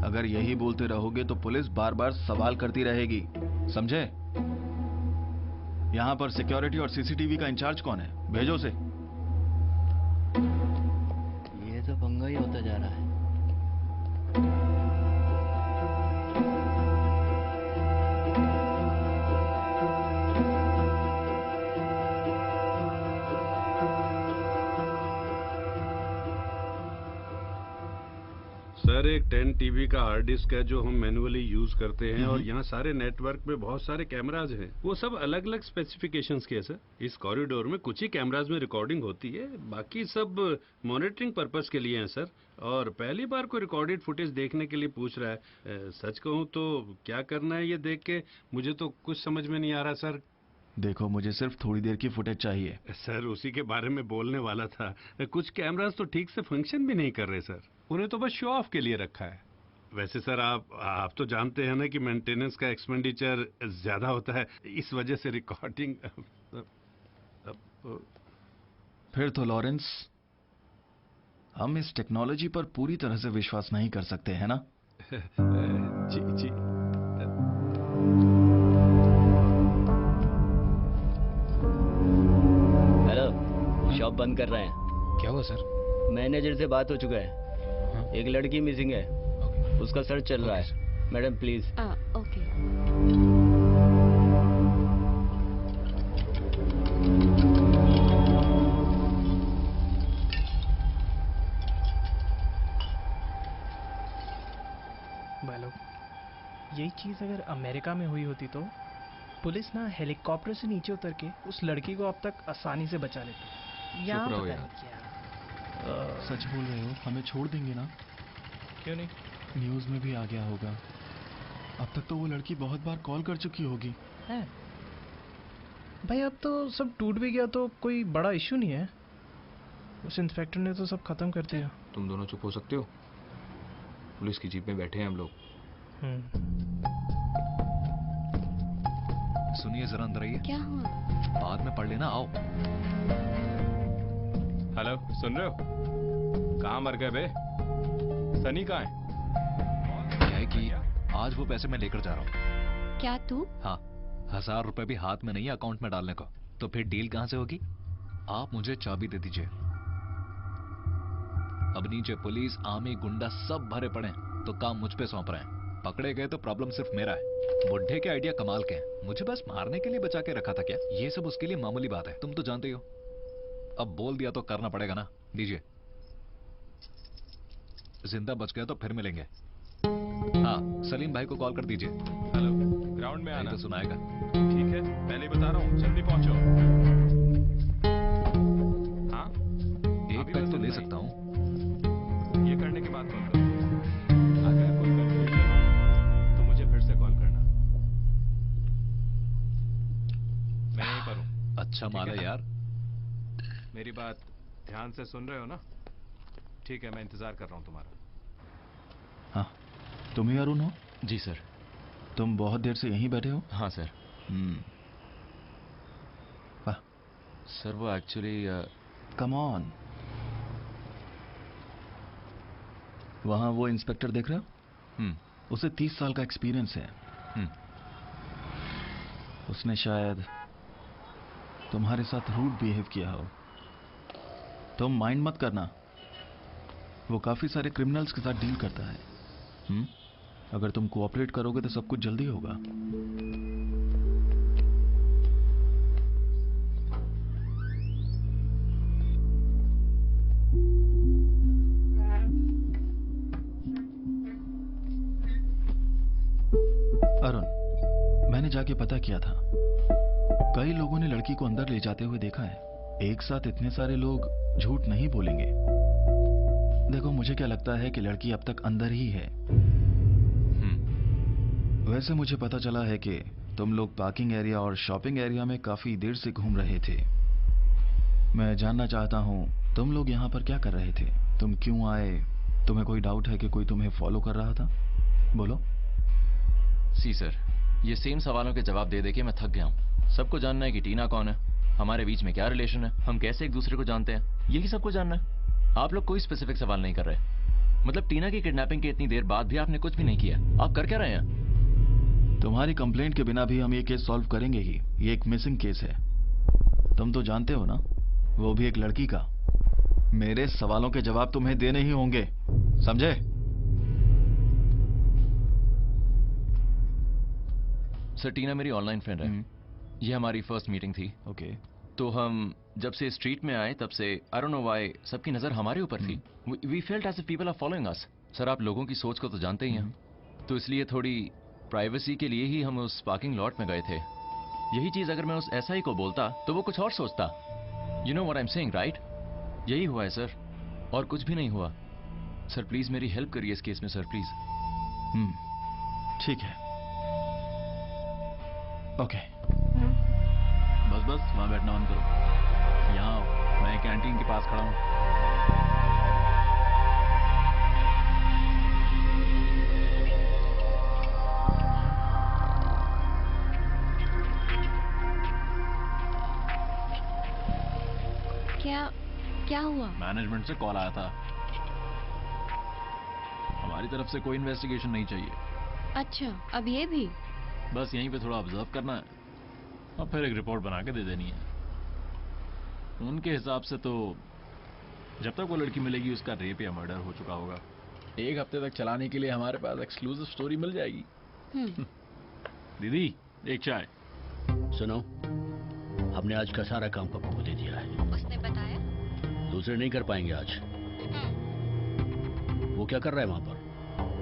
अगर यही बोलते रहोगे तो पुलिस बार बार सवाल करती रहेगी, समझे? यहाँ पर सिक्योरिटी और सीसीटीवी का इंचार्ज कौन है? भेजो उसे। ये तो पंगा ही होता जा रहा है। सर, एक 10 टीबी का हार्ड डिस्क है जो हम मैनुअली यूज करते हैं, और यहाँ सारे नेटवर्क में बहुत सारे कैमराज हैं। वो सब अलग अलग स्पेसिफिकेशंस के हैं सर। इस कॉरिडोर में कुछ ही कैमराज में रिकॉर्डिंग होती है, बाकी सब मॉनिटरिंग पर्पस के लिए हैं सर। और पहली बार कोई रिकॉर्डेड फुटेज देखने के लिए पूछ रहा है। सच कहूँ तो क्या करना है ये देख के मुझे तो कुछ समझ में नहीं आ रहा सर। देखो, मुझे सिर्फ थोड़ी देर की फुटेज चाहिए। सर उसी के बारे में बोलने वाला था। कुछ कैमराज तो ठीक से फंक्शन भी नहीं कर रहे सर, उन्हें तो बस शो ऑफ के लिए रखा है। वैसे सर आप तो जानते हैं ना कि मेंटेनेंस का एक्सपेंडिचर ज्यादा होता है, इस वजह से रिकॉर्डिंग। फिर तो लॉरेंस, हम इस टेक्नोलॉजी पर पूरी तरह से विश्वास नहीं कर सकते, है ना? जी जी। हेलो, शॉप बंद कर रहे हैं। क्या हुआ सर? मैनेजर से बात हो चुका है। एक लड़की मिसिंग है, उसका सर्च चल रहा है। Madam please. ओके। बालो, यही चीज अगर अमेरिका में हुई होती तो पुलिस ना हेलीकॉप्टर से नीचे उतर के उस लड़की को अब तक आसानी से बचा लेती। यहाँ पता नहीं क्या। सच बोल रहे हो? हमें छोड़ देंगे ना? क्यों नहीं? न्यूज़ में भी आ गया होगा। अब तक तो वो लड़की बहुत बार कॉल कर चुकी होगी। है भाई, अब तो सब टूट भी गया तो कोई बड़ा इशू नहीं है। उस इंस्पेक्टर ने तो सब खत्म कर दिया। तुम दोनों चुप हो सकते हो? पुलिस की जीप में बैठे हैं हम लोग। सुनिए, जरा अंदर आइए। क्या हुआ? बाद में पढ़ लेना, आओ। हेलो, सुन रहे हो? कहाँ मर गए बे? सनी कहाँ है? क्या है कि आज वो पैसे मैं लेकर जा रहा हूँ। क्या तू? हाँ, 1000 रुपए भी हाथ में नहीं है अकाउंट में डालने को। तो फिर डील कहाँ से होगी? आप मुझे चाबी दे दीजिए। अब नीचे पुलिस, आर्मी, गुंडा सब भरे पड़े हैं, तो काम मुझ पे सौंप रहे हैं। पकड़े गए तो प्रॉब्लम सिर्फ मेरा है। बुढ़े के आइडिया कमाल के हैं। मुझे बस मारने के लिए बचा के रखा था क्या? ये सब उसके लिए मामूली बात है, तुम तो जानते ही हो। अब बोल दिया तो करना पड़ेगा ना। दीजिए। जिंदा बच गया तो फिर मिलेंगे। हाँ, सलीम भाई को कॉल कर दीजिए। हेलो, ग्राउंड में आना तो सुनाएगा। ठीक है, पहले ही बता रहा हूँ, जल्दी पहुंचो। हाँ, एक पैक तो ले सकता हूँ। ये करने के बाद कॉल करो। अगर कोई कंफ्यूजन हो तो मुझे फिर से कॉल करना। मैं यहीं पर हूँ। अच्छा माल है यार। मेरी बात ध्यान से सुन रहे हो ना? ठीक है, मैं इंतजार कर रहा हूँ तुम्हारा। हाँ, तुम ही अरुण हो? जी सर। तुम बहुत देर से यहीं बैठे हो? हाँ सर। वाह। सर वो एक्चुअली कम ऑन। वहां वो इंस्पेक्टर देख रहे हो? उसे 30 साल का एक्सपीरियंस है। उसने शायद तुम्हारे साथ रूड बिहेव किया हो। तुम माइंड मत करना, वो काफी सारे क्रिमिनल्स के साथ डील करता है। अगर तुम कोऑपरेट करोगे तो सब कुछ जल्दी होगा। अरुण, मैंने जाके पता किया था, कई लोगों ने लड़की को अंदर ले जाते हुए देखा है। एक साथ इतने सारे लोग झूठ नहीं बोलेंगे। देखो, मुझे क्या लगता है कि लड़की अब तक अंदर ही है। वैसे मुझे पता चला है कि तुम लोग पार्किंग एरिया और शॉपिंग एरिया में काफी देर से घूम रहे थे। मैं जानना चाहता हूं, तुम लोग यहाँ पर क्या कर रहे थे? तुम क्यों आए? तुम्हें कोई डाउट है कि कोई तुम्हें फॉलो कर रहा था? बोलो। सी सर, ये सेम सवालों के जवाब दे दे के मैं थक गया हूँ। सबको जानना है कि टीना कौन है, हमारे बीच में क्या रिलेशन है, हम कैसे एक दूसरे को जानते हैं, यही सबको जानना है। आप लोग कोई स्पेसिफिक सवाल नहीं कर रहे। मतलब टीना की किडनैपिंग के इतनी देर बाद भी आपने कुछ भी नहीं किया। आप कर क्या रहे हैं? तुम्हारी कंप्लेंट के बिना भी हम ये केस सॉल्व करेंगे ही। ये एक मिसिंग केस है, तुम तो जानते हो ना, वो भी एक लड़की का। मेरे सवालों के जवाब तुम्हें देने ही होंगे, समझे? सर, टीना मेरी ऑनलाइन फ्रेंड है। ये हमारी फर्स्ट मीटिंग थी। ओके। तो हम जब से स्ट्रीट में आए तब से आई डोंट नो व्हाई सबकी नजर हमारे ऊपर थी। We felt as if people are following us. Sir, आप लोगों की सोच को तो जानते ही हैं, तो इसलिए थोड़ी प्राइवेसी के लिए ही हम उस पार्किंग लॉट में गए थे। यही चीज अगर मैं उस एसआई को बोलता तो वो कुछ और सोचता। You know what I am saying, right? यही हुआ है सर, और कुछ भी नहीं हुआ। सर प्लीज मेरी हेल्प करिए इस केस में सर, प्लीज। ठीक है, ओके। बस बस, वहां बैठना बंद करो। यहाँ आओ, मैं कैंटीन के पास खड़ा हूँ। क्या हुआ? मैनेजमेंट से कॉल आया था, हमारी तरफ से कोई इन्वेस्टिगेशन नहीं चाहिए। अच्छा, अब ये भी? बस यहीं पे थोड़ा ऑब्जर्व करना है और फिर एक रिपोर्ट बना के दे देनी है। उनके हिसाब से तो जब तक वो लड़की मिलेगी उसका रेप या मर्डर हो चुका होगा। एक हफ्ते तक चलाने के लिए हमारे पास एक्सक्लूसिव स्टोरी मिल जाएगी। दीदी, एक चाय। सुनो, हमने आज का सारा काम पप्पू को दे दिया है। उसने बताया? दूसरे नहीं कर पाएंगे आज। वो क्या कर रहा है वहां पर?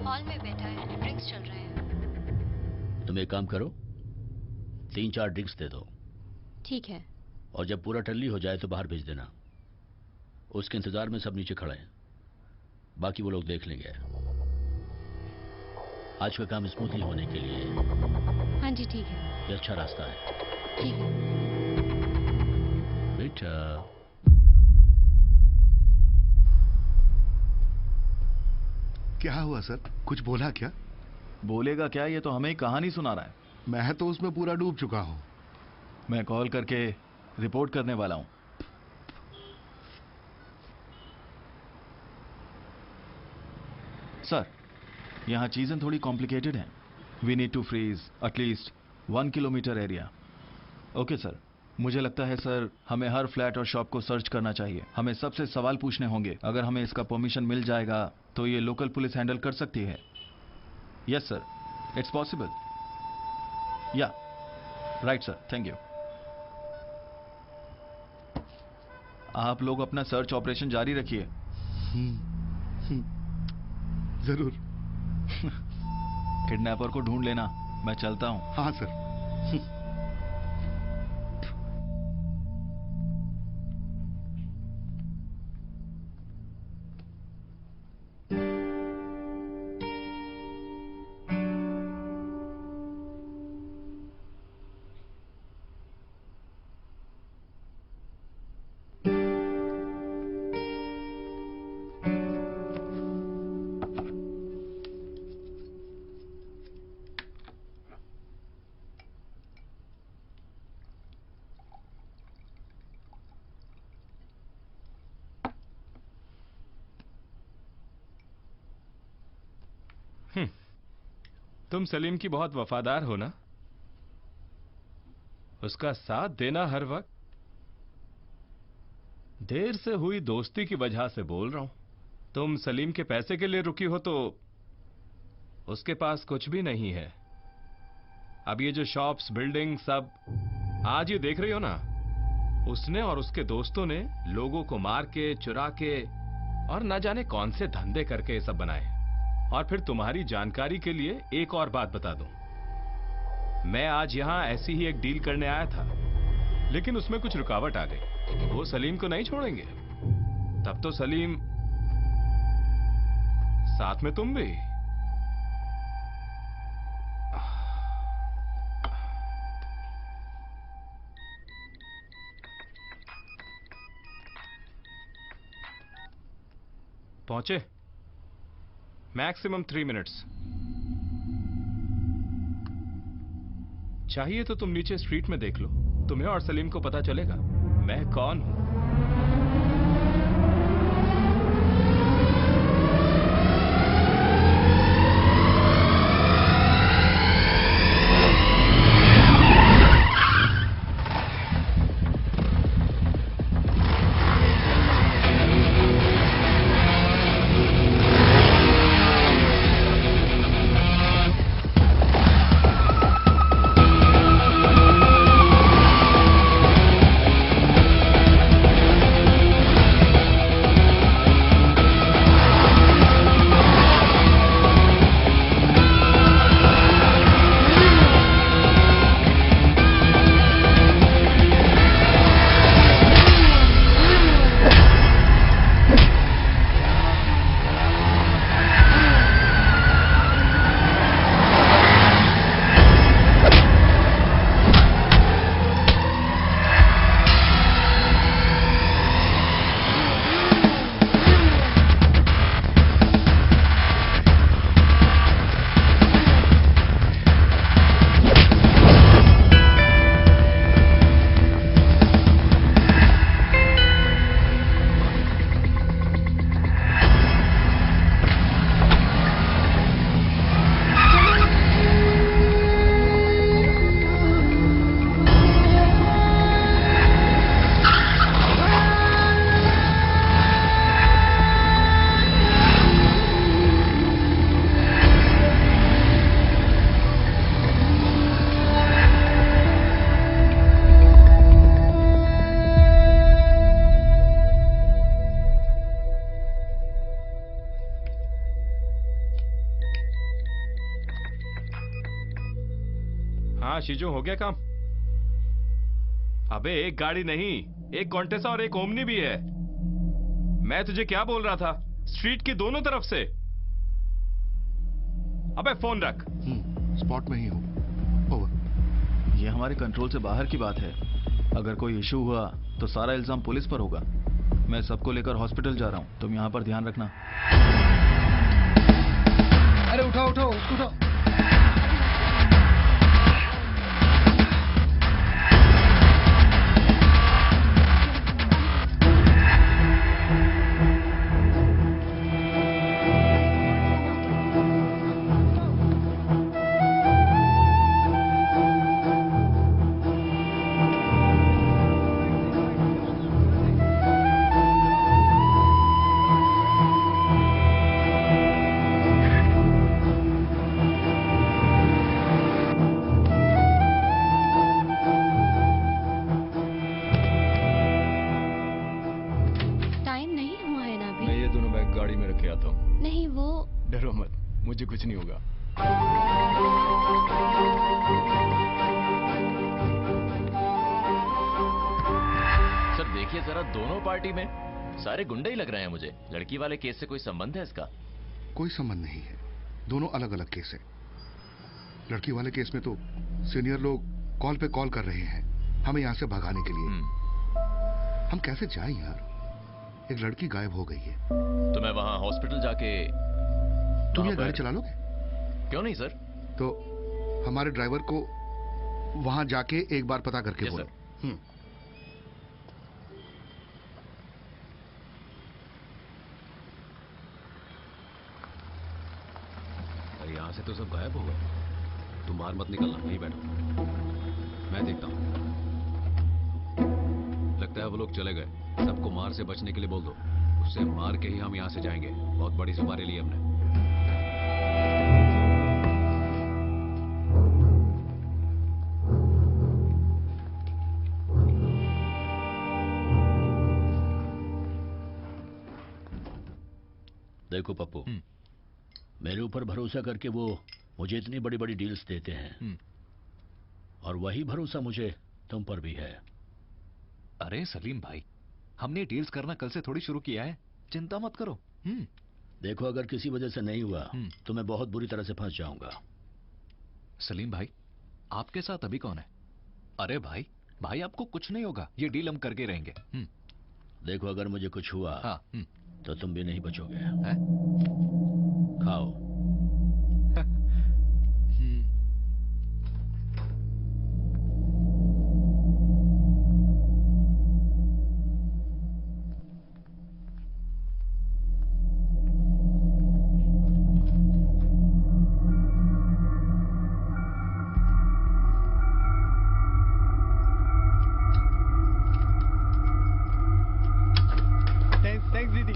हॉल में बैठा है, ड्रिंक्स चल रहे हैं। तुम एक काम करो, 3-4 ड्रिंक्स दे दो। ठीक है। और जब पूरा टल्ली हो जाए तो बाहर भेज देना। उसके इंतजार में सब नीचे खड़े हैं, बाकी वो लोग देख लेंगे। आज का काम स्मूथली होने के लिए हाँ जी, ठीक है। ये अच्छा रास्ता है। ठीक है बेटा। क्या हुआ सर, कुछ बोला क्या? बोलेगा क्या, ये तो हमें ही कहानी सुना रहा है। मैं तो उसमें पूरा डूब चुका हूं। मैं कॉल करके रिपोर्ट करने वाला हूं। सर, यहां चीजें थोड़ी कॉम्प्लिकेटेड हैं। We need to freeze at least 1 kilometre area. Okay sir, मुझे लगता है सर हमें हर फ्लैट और शॉप को सर्च करना चाहिए। हमें सबसे सवाल पूछने होंगे। अगर हमें इसका परमिशन मिल जाएगा तो ये लोकल पुलिस हैंडल कर सकती है। Yes sir, it's possible. या राइट सर, थैंक यू। आप लोग अपना सर्च ऑपरेशन जारी रखिए। जरूर। किडनैपर को ढूंढ लेना, मैं चलता हूं। हाँ सर। तुम सलीम की बहुत वफादार हो ना, उसका साथ देना हर वक्त। देर से हुई दोस्ती की वजह से बोल रहा हूं। तुम सलीम के पैसे के लिए रुकी हो तो उसके पास कुछ भी नहीं है। अब ये जो शॉप्स, बिल्डिंग सब आज ये देख रही हो ना, उसने और उसके दोस्तों ने लोगों को मार के, चुरा के और न जाने कौन से धंधे करके ये सब बनाए। और फिर तुम्हारी जानकारी के लिए एक और बात बता दूं, मैं आज यहां ऐसी ही एक डील करने आया था, लेकिन उसमें कुछ रुकावट आ गई। वो सलीम को नहीं छोड़ेंगे। तब तो सलीम, साथ में तुम भी। पहुंचे? Maximum 3 minutes. चाहिए तो तुम नीचे स्ट्रीट में देख लो, तुम्हें और सलीम को पता चलेगा मैं कौन हूं। हाँ शिजू, हो गया काम? अबे एक गाड़ी नहीं, एक कॉन्टेसा और एक ओमनी भी है। मैं तुझे क्या बोल रहा था, स्ट्रीट की दोनों तरफ से। अबे फोन रख। स्पॉट में ही हूँ। ओवर। ये हमारे कंट्रोल से बाहर की बात है। अगर कोई इशू हुआ तो सारा इल्जाम पुलिस पर होगा। मैं सबको लेकर हॉस्पिटल जा रहा हूँ, तुम यहाँ पर ध्यान रखना। अरे उठाओ उठाओ उसको उठाओ। मुझे कुछ नहीं होगा। सर देखिए जरा, दोनों पार्टी में सारे गुंडे ही लग रहे हैं मुझे। लड़की वाले केस से कोई संबंध है इसका? कोई संबंध नहीं है, दोनों अलग अलग केस है। लड़की वाले केस में तो सीनियर लोग कॉल पे कॉल कर रहे हैं हमें यहाँ से भगाने के लिए। हम कैसे जाएं यार, एक लड़की गायब हो गई है। तो मैं वहाँ हॉस्पिटल जाके तुम ये गाड़ी चला लोगे? क्यों नहीं सर। तो हमारे ड्राइवर को वहां जाके एक बार पता करके बोलो। तो सब गायब हो गए। तुम बाहर मत निकलना, यहीं बैठो, मैं देखता हूँ। लगता है वो लोग चले गए। सबको मार से बचने के लिए बोल दो, उससे मार के ही हम यहाँ से जाएंगे। बहुत बड़ी सुपारी ली हमने। देखो पप्पू, मेरे ऊपर भरोसा करके वो मुझे इतनी बड़ी बड़ी डील्स देते हैं, और वही भरोसा मुझे तुम पर भी है। अरे सलीम भाई, हमने डील्स करना कल से थोड़ी शुरू किया है, चिंता मत करो। देखो, अगर किसी वजह से नहीं हुआ तो मैं बहुत बुरी तरह से फंस जाऊंगा। सलीम भाई, आपके साथ अभी कौन है? अरे भाई, भाई आपको कुछ नहीं होगा, ये डील हम करके रहेंगे। देखो, अगर मुझे कुछ हुआ तो तुम भी नहीं बचोगे। खाओ। थैंक्स दीदी।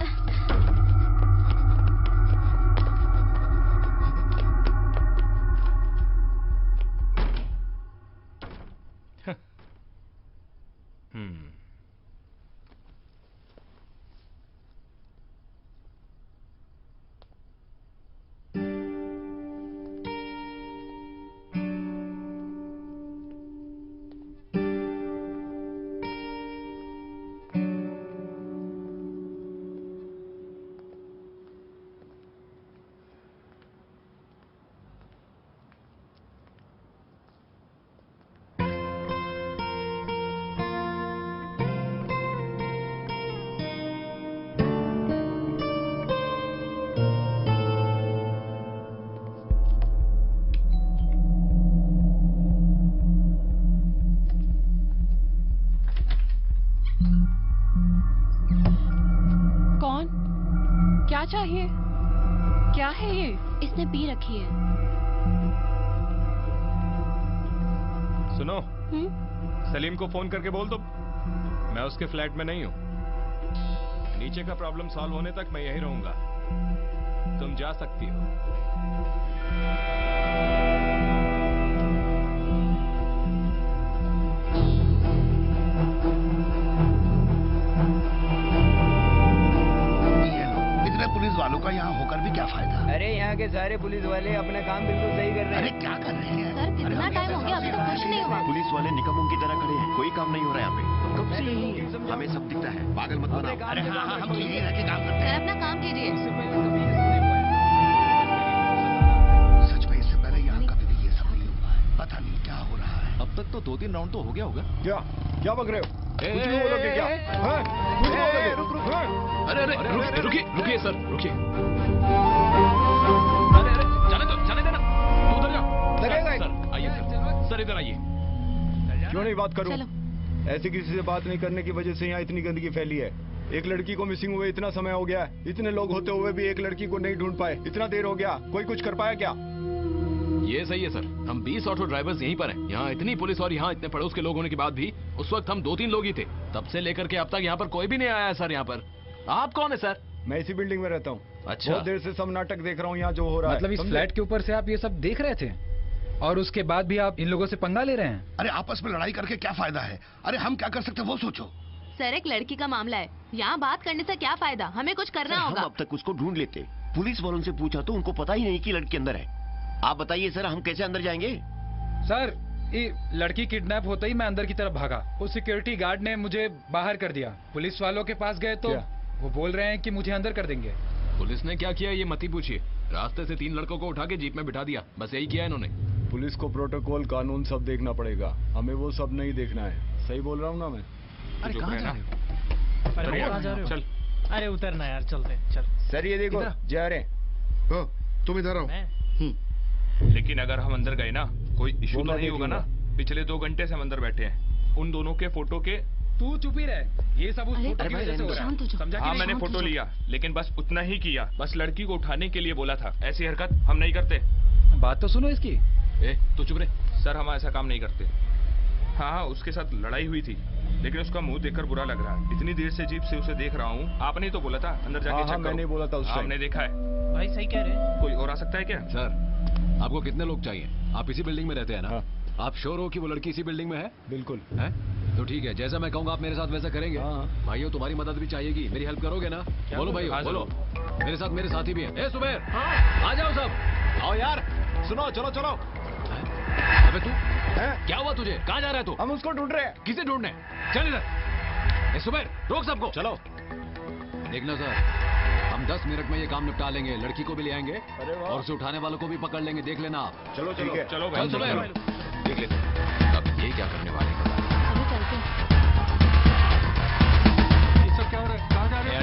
क्या चाहिए? क्या है ये? इसने पी रखी है। सुनो, सलीम को फोन करके बोल दो मैं उसके फ्लैट में नहीं हूँ। नीचे का प्रॉब्लम सॉल्व होने तक मैं यहीं रहूंगा। तुम जा सकती हो। पुलिस वालों का यहाँ होकर भी क्या फायदा? अरे यहाँ के सारे पुलिस वाले अपना काम बिल्कुल सही कर रहे हैं। अरे क्या कर रहे हैं? सर, कितना टाइम हो गया, अभी तक कुछ नहीं हुआ। पुलिस वाले निकम्मों की तरह खड़े हैं, कोई काम नहीं हो रहा है यहाँ पे। कब से यही हमें सब दिखता है, पागल मत बनाओ। अरे हाँ, हम तो यही रह के काम करते हैं। सर, अपना काम कीजिए। सच में इससे पहले यहाँ कभी भी ये सब नहीं हुआ है। पता नहीं क्या हो रहा है। अब तक तो 2-3 राउंड तो हो गया होगा। क्या बक रहे हो? कुछ भी बोलोगे क्या? कुछ बोलोगे? अरे रुकिए सर, रुकिए। जाने देना। तू उधर जा। सर आइए सर, इधर आइए। क्यों नहीं बात करूं? ऐसे किसी से बात नहीं करने की वजह से यहाँ इतनी गंदगी फैली है। एक लड़की को मिसिंग हुए इतना समय हो गया, इतने लोग होते हुए भी एक लड़की को नहीं ढूंढ पाए। इतना देर हो गया, कोई कुछ कर पाया क्या? ये सही है सर, हम 20 ऑटो ड्राइवर्स यहीं पर हैं। यहाँ इतनी पुलिस और यहाँ इतने पड़ोस के लोग होने के बाद भी उस वक्त हम 2-3 लोग ही थे। तब से लेकर के अब तक यहाँ पर कोई भी नहीं आया है सर। यहाँ पर आप कौन है सर? मैं इसी बिल्डिंग में रहता हूँ। अच्छा, बहुत देर से सब नाटक देख रहा हूँ यहाँ जो हो रहा है। मतलब इस फ्लैट के ऊपर से आप ये सब देख रहे थे और उसके बाद भी आप इन लोगों से पंगा ले रहे हैं? अरे आपस में लड़ाई करके क्या फायदा है? अरे हम क्या कर सकते हैं वो सोचो। सर, एक लड़की का मामला है, यहाँ बात करने से क्या फायदा? हमें कुछ करना होगा। हम अब तक उसको ढूंढ लेते, पुलिस वालों से पूछा तो उनको पता ही नहीं कि लड़की अंदर है। आप बताइए सर, हम कैसे अंदर जाएंगे? सर, ये लड़की किडनैप होते ही मैं अंदर की तरफ भागा। उस सिक्योरिटी गार्ड ने मुझे बाहर कर दिया। पुलिस वालों के पास गए तो वो बोल रहे हैं कि मुझे अंदर कर देंगे। पुलिस ने क्या किया ये मत ही पूछिए। रास्ते से 3 लड़कों को उठा के जीप में बिठा दिया, बस यही किया इन्होंने। पुलिस को प्रोटोकॉल, कानून सब देखना पड़ेगा, हमें वो सब नहीं देखना है। सही बोल रहा हूँ ना मैं? अरे कहाँ जा रहे हो? चल। अरे उतरना यार, चलते चल। सर ये देखो जा रहे। तुम इधर आओ। लेकिन अगर हम अंदर गए ना, कोई इशू तो नहीं होगा ना? पिछले 2 घंटे से हम अंदर बैठे हैं, उन दोनों के फोटो के। तू चुप ही रह, ये सब उस फोटो की वजह से हो रहा है। समझा कि हाँ, मैंने फोटो लिया, लेकिन बस उतना ही किया। बस लड़की को उठाने के लिए बोला था, ऐसी हरकत हम नहीं करते। बात तो सुनो इसकी। तू चुप रहे। सर हम ऐसा काम नहीं करते। हाँ हाँ उसके साथ लड़ाई हुई थी, लेकिन उसका मुंह देखकर बुरा लग रहा है। इतनी देर से जीप से उसे देख रहा हूँ। आपने ही तो बोला था अंदर जाके चेक करो। मैंने बोला था उस टाइम। आपने देखा है। भाई सही कह रहे हैं। कोई और आ सकता है क्या? सर आपको कितने लोग चाहिए? आप इसी बिल्डिंग में रहते हैं ना? आप श्योर हो कि वो लड़की इसी बिल्डिंग में है? बिल्कुल है। तो ठीक है, जैसा मैं कहूँगा आप मेरे साथ वैसा करेंगे। भाइयों तुम्हारी मदद भी चाहिएगी, मेरी हेल्प करोगे ना? बोलो भाइयों बोलो। मेरे साथ मेरे साथी भी है। सुबेर आ जाओ सब। आओ यार सुनो, चलो चलो। अबे तू क्या हुआ तुझे? कहाँ जा रहा है तू? हम उसको ढूंढ रहे हैं। किसे ढूंढने? चल इधर। सुबेर रोक सबको। चलो देखना सर, हम 10 मिनट में ये काम निपटा लेंगे। लड़की को भी ले आएंगे और उसे उठाने वालों को भी पकड़ लेंगे। देख लेना आप। चलो ठीक है। चलो भाई देख लेते। अब ये क्या करने वाले हैं? अभी चलते हैं। ये सब क्या हो रहा है? कहाँ जा रहे हैं?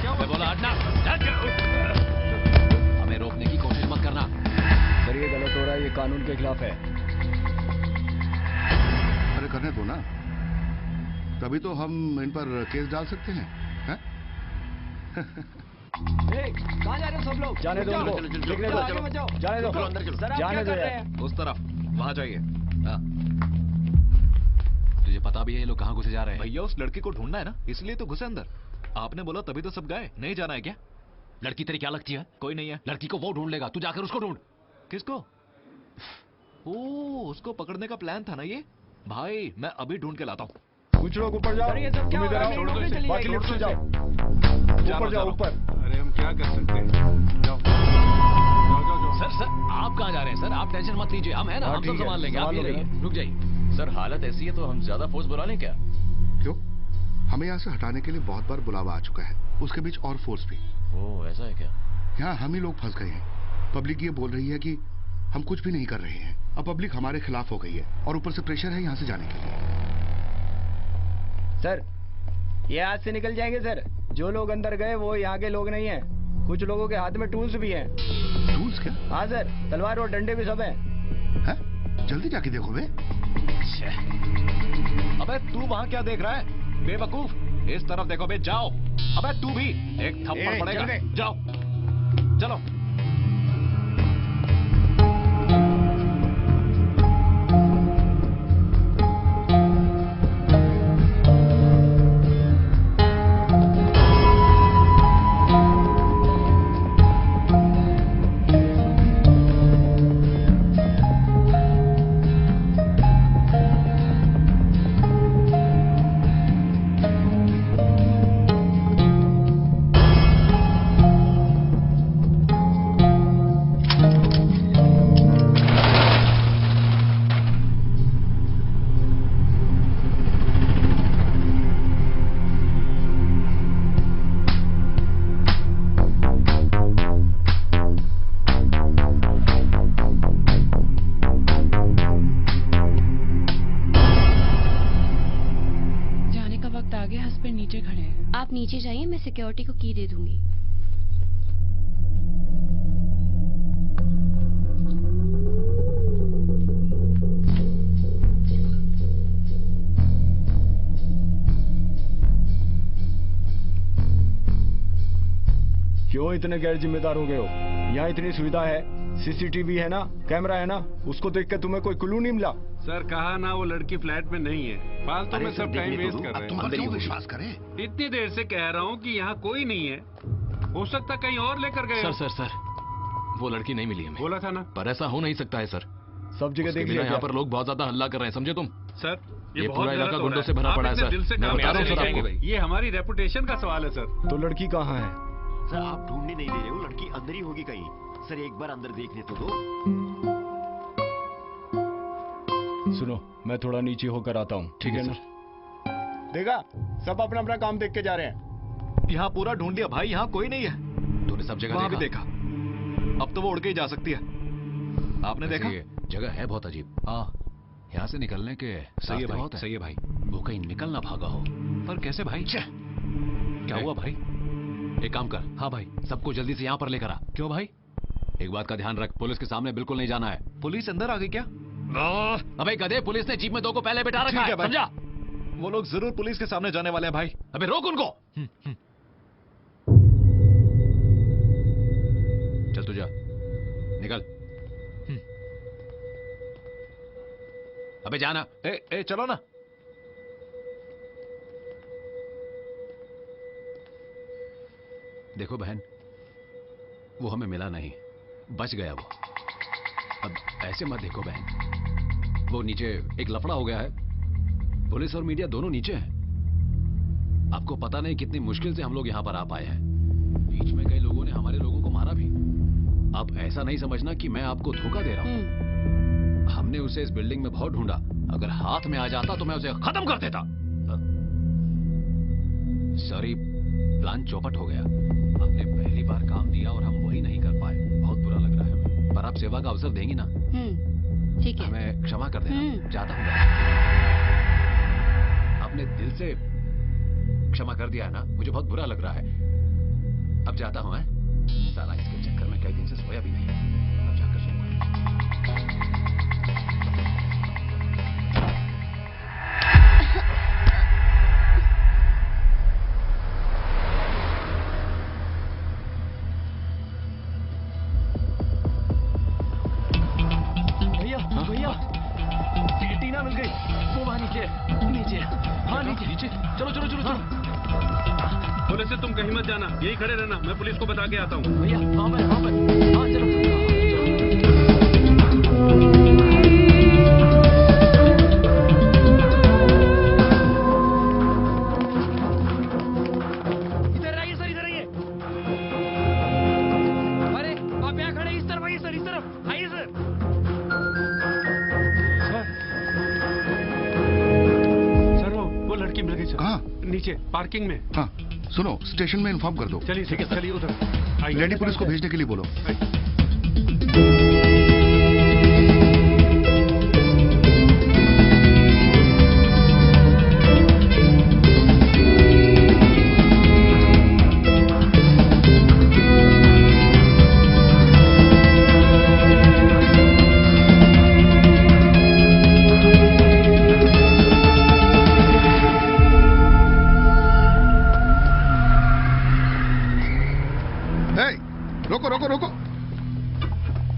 क्या मैं बोला हटना। हमें रोकने की कोशिश मत करना। सर ये गलत हो रहा है, ये कानून के खिलाफ है। अरे करने दो ना, तभी तो हम इन पर केस डाल सकते हैं। कहाँ जा रहे हो सब लोग? जाने दो उनको। देखने दो। जाने दो अंदर चलो। जाने दो। उस तरफ वहाँ जाइए। तुझे पता भी है ये लोग कहाँ घुसे जा रहे हैं? भैया उस लड़की को ढूंढना है ना, इसलिए तो घुसे अंदर। आपने बोला तभी तो सब गए। नहीं जाना है क्या? लड़की तेरी क्या लगती है? कोई नहीं है। लड़की को वो ढूंढ लेगा, तू जाकर उसको ढूंढ। किसको? ओ उसको पकड़ने का प्लान था ना ये। भाई मैं अभी ढूंढ के लाता हूँ। कुछ लोग ऊपर जाओ। तुम इधर आओ, बाकी लिफ्ट से जाओ। ऊपर जाओ ऊपर। अरे हम क्या कर सकते हैं? जाओ जाओ। सर आप कहाँ जा रहे हैं? सर आप टेंशन मत लीजिए, हम है ना, हम सब संभाल लेंगे। आप ही रहिए, रुक जाइए। सर हालत ऐसी है तो हम ज्यादा फोर्स बुला लें क्या? क्यों? हमें यहाँ से हटाने के लिए बहुत बार बुलावा आ चुका है, उसके बीच और फोर्स भी। ओह ऐसा है क्या? यहाँ हम ही लोग फंस गए हैं। पब्लिक ये बोल रही है कि हम कुछ भी नहीं कर रहे हैं। अब पब्लिक हमारे खिलाफ हो गई है और ऊपर से प्रेशर है यहाँ से जाने के लिए। सर ये आज से निकल जाएंगे सर। जो लोग अंदर गए वो यहाँ के लोग नहीं हैं। कुछ लोगों के हाथ में टूल्स भी हैं। टूल्स क्या? हाँ सर, तलवार और डंडे भी सब हैं। है? जल्दी जाके देखो बे। अबे तू वहाँ क्या देख रहा है बेवकूफ? इस तरफ देखो बे, जाओ। अबे तू भी एक थप्पड़ पड़ेगा। जाओ चलो। आप नीचे जाइए, मैं सिक्योरिटी को की दे दूंगी। क्यों इतने गैर जिम्मेदार हो गए हो? यहाँ इतनी सुविधा है, सीसीटीवी है ना, कैमरा है ना, उसको देख के तुम्हें कोई क्लू नहीं मिला? सर कहा ना वो लड़की फ्लैट में नहीं है। फालतू में सब टाइम वेस्ट कर रहे हैं। तुम पर क्यों विश्वास करें? इतनी देर से कह रहा हूँ कि यहाँ कोई नहीं है, हो सकता कहीं और लेकर गए। सर वो लड़की नहीं मिली हमें। बोला था ना। पर ऐसा हो नहीं सकता है सर। सब जगह देख लिया। यहाँ पर लोग बहुत ज्यादा हल्ला कर रहे हैं, समझे तुम? सर ये पूरा इलाका गुंडों से भरा पड़ा है सर। दिल से काम करेंगे। ये हमारी रेपुटेशन का सवाल है सर। तो लड़की कहाँ है? सर आप ढूंढने नहीं दे रहे हो, लड़की अंदर ही होगी कहीं। सर एक बार अंदर देखने तो दो। सुनो मैं थोड़ा नीचे होकर आता हूँ। ठीक है सर। देखा, सब अपना अपना काम देख के जा रहे हैं। यहाँ पूरा ढूंढ लिया भाई, यहाँ कोई नहीं है। तूने सब जगह वहाँ भी देखा। अब तो वो उड़ के ही जा सकती है। आपने देखा? जगह है बहुत अजीब। हाँ यहाँ से निकलने के सही है भाई, सही है भाई। वो कहीं निकल ना भागा हो। पर कैसे भाई? क्या हुआ भाई? एक काम कर। हाँ भाई, सबको जल्दी से यहाँ पर लेकर आ। क्यों भाई? एक बात का ध्यान रख, पुलिस के सामने बिल्कुल नहीं जाना है। पुलिस अंदर आ गई क्या? अबे गधे, पुलिस ने जीप में 2 को पहले बिठा रखा है, समझा? वो लोग जरूर पुलिस के सामने जाने वाले हैं भाई। अबे रोक उनको। चल तू जा, निकल। अबे जाना। ए चलो ना। देखो बहन, वो हमें मिला नहीं, बच गया वो। अब ऐसे मत देखो बहन, वो नीचे एक लफड़ा हो गया है। पुलिस और मीडिया दोनों नीचे हैं। आपको पता नहीं कितनी मुश्किल से हम लोग यहां पर आ पाए हैं। बीच में कई लोगों ने हमारे लोगों को मारा भी। अब ऐसा नहीं समझना कि मैं आपको धोखा दे रहा हूं। हमने उसे इस बिल्डिंग में बहुत ढूंढा। अगर हाथ में आ जाता तो मैं उसे खत्म कर देता। सॉरी, प्लान चौपट हो गया। आपने पहली बार काम दिया और हम वही नहीं कर पाए। बहुत बुरा लग रहा है हमें, पर आप सेवा का अवसर देंगी ना? ठीक है। हमें क्षमा कर देना। जाता हूं। आपने दिल से क्षमा कर दिया है ना? मुझे बहुत बुरा लग रहा है। अब जाता हूं। साला इसके चक्कर में कई दिन से सोया भी नहीं। अब जाकर सोऊंगा। भैया टीना मिल गई। वो वहां नीचे नीचे। हाँ नीचे। चलो चलो चलो चलो। पुलिस से तुम कहीं मत जाना, यही खड़े रहना, मैं पुलिस को बता के आता हूँ। भैया वहां पर हाँ चलो। इधर आइए सर, इधर आइए। अरे आप यहाँ खड़े, इस तरफ आइए सर, इस तरफ आइए सर। सर वो लड़की मिल गई सर। कहाँ? नीचे पार्किंग में। हाँ सुनो, स्टेशन में इन्फॉर्म कर दो। चलिए ठीक है, चलिए उधर। लेडी पुलिस को भेजने के लिए बोलो। रोको।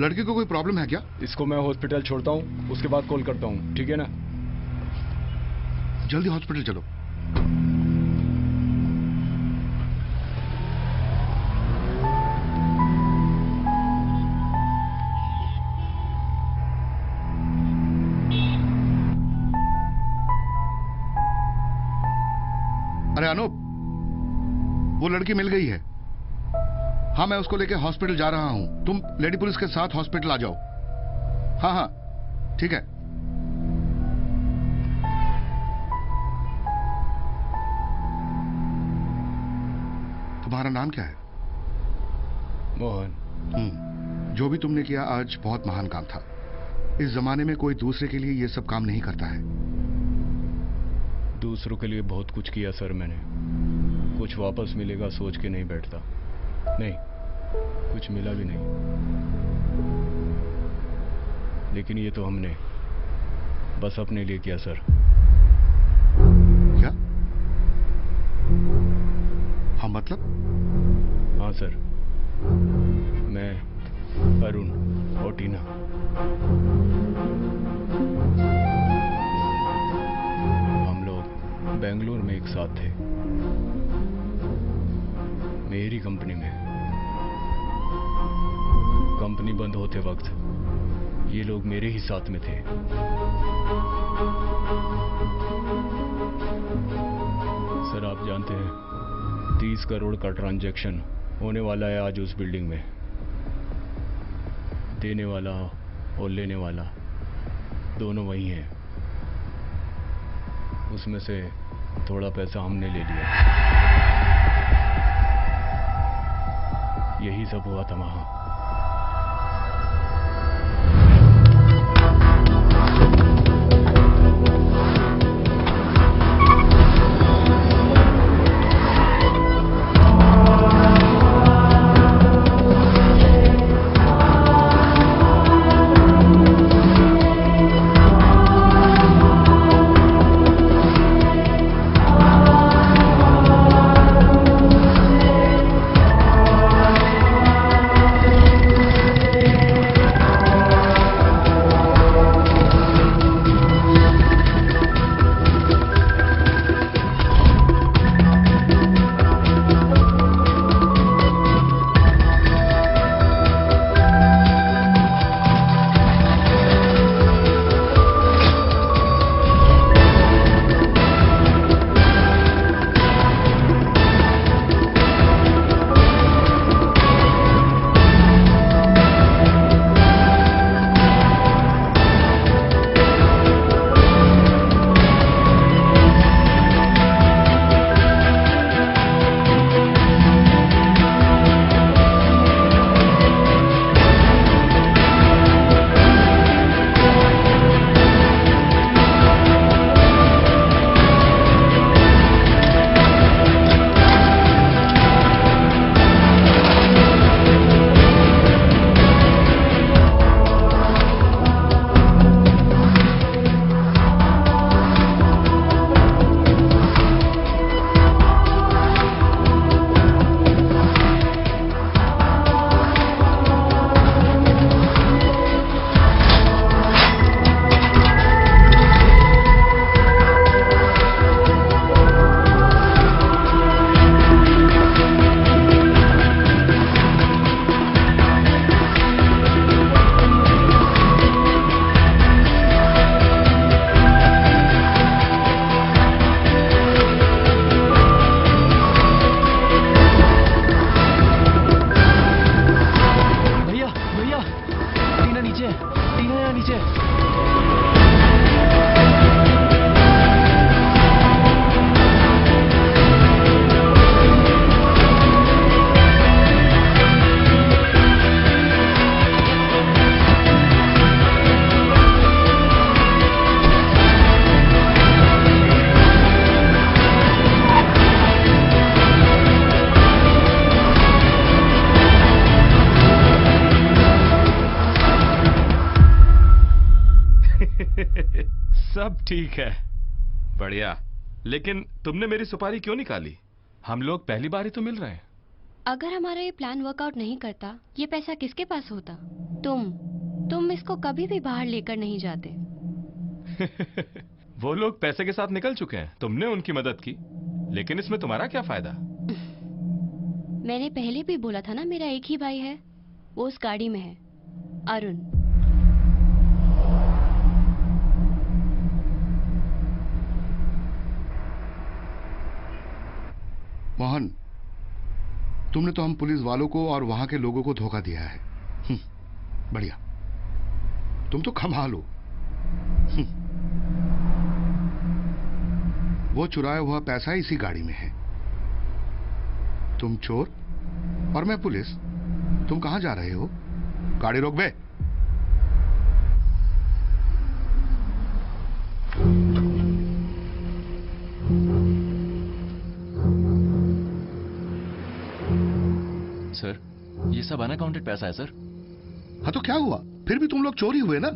लड़की को कोई प्रॉब्लम है क्या? इसको मैं हॉस्पिटल छोड़ता हूँ, उसके बाद कॉल करता हूँ, ठीक है ना? जल्दी हॉस्पिटल चलो। अरे अनूप, वो लड़की मिल गई है। हाँ मैं उसको लेके हॉस्पिटल जा रहा हूं। तुम लेडी पुलिस के साथ हॉस्पिटल आ जाओ। हाँ ठीक है। तुम्हारा नाम क्या है? मोहन। जो भी तुमने किया आज बहुत महान काम था। इस जमाने में कोई दूसरे के लिए ये सब काम नहीं करता है। दूसरों के लिए बहुत कुछ किया सर मैंने। कुछ वापस मिलेगा सोच के नहीं बैठता। नहीं, कुछ मिला भी नहीं। लेकिन ये तो हमने बस अपने लिए किया सर। क्या? हाँ मतलब? हाँ सर, मैं, अरुण और टीना। हम लोग बेंगलुरु में एक साथ थे, मेरी कंपनी में। कंपनी बंद होते वक्त ये लोग मेरे ही साथ में थे। सर आप जानते हैं 30 करोड़ का ट्रांजैक्शन होने वाला है आज उस बिल्डिंग में। देने वाला और लेने वाला दोनों वही हैं। उसमें से थोड़ा पैसा हमने ले लिया। यही सब हुआ था वहां। ठीक है, बढ़िया। लेकिन तुमने मेरी सुपारी क्यों निकाली? हम लोग पहली बार ही तो मिल रहे हैं। अगर हमारा ये प्लान वर्कआउट नहीं करता, ये पैसा किसके पास होता? तुम इसको कभी भी बाहर लेकर नहीं जाते। वो लोग पैसे के साथ निकल चुके हैं, तुमने उनकी मदद की, लेकिन इसमें तुम्हारा क्या फायदा? मैंने पहले भी बोला था ना, मेरा एक ही भाई है, वो उस गाड़ी में है, अरुण। मोहन, तुमने तो हम पुलिस वालों को और वहां के लोगों को धोखा दिया है। बढ़िया, तुम तो कमाल हो। वो चुराया हुआ पैसा इसी गाड़ी में है। तुम चोर और मैं पुलिस। तुम कहां जा रहे हो? गाड़ी रोक बे। सर, ये सब अनअकाउंटेड पैसा है सर। हाँ तो क्या हुआ? फिर भी तुम लोग चोर ही हुए ना?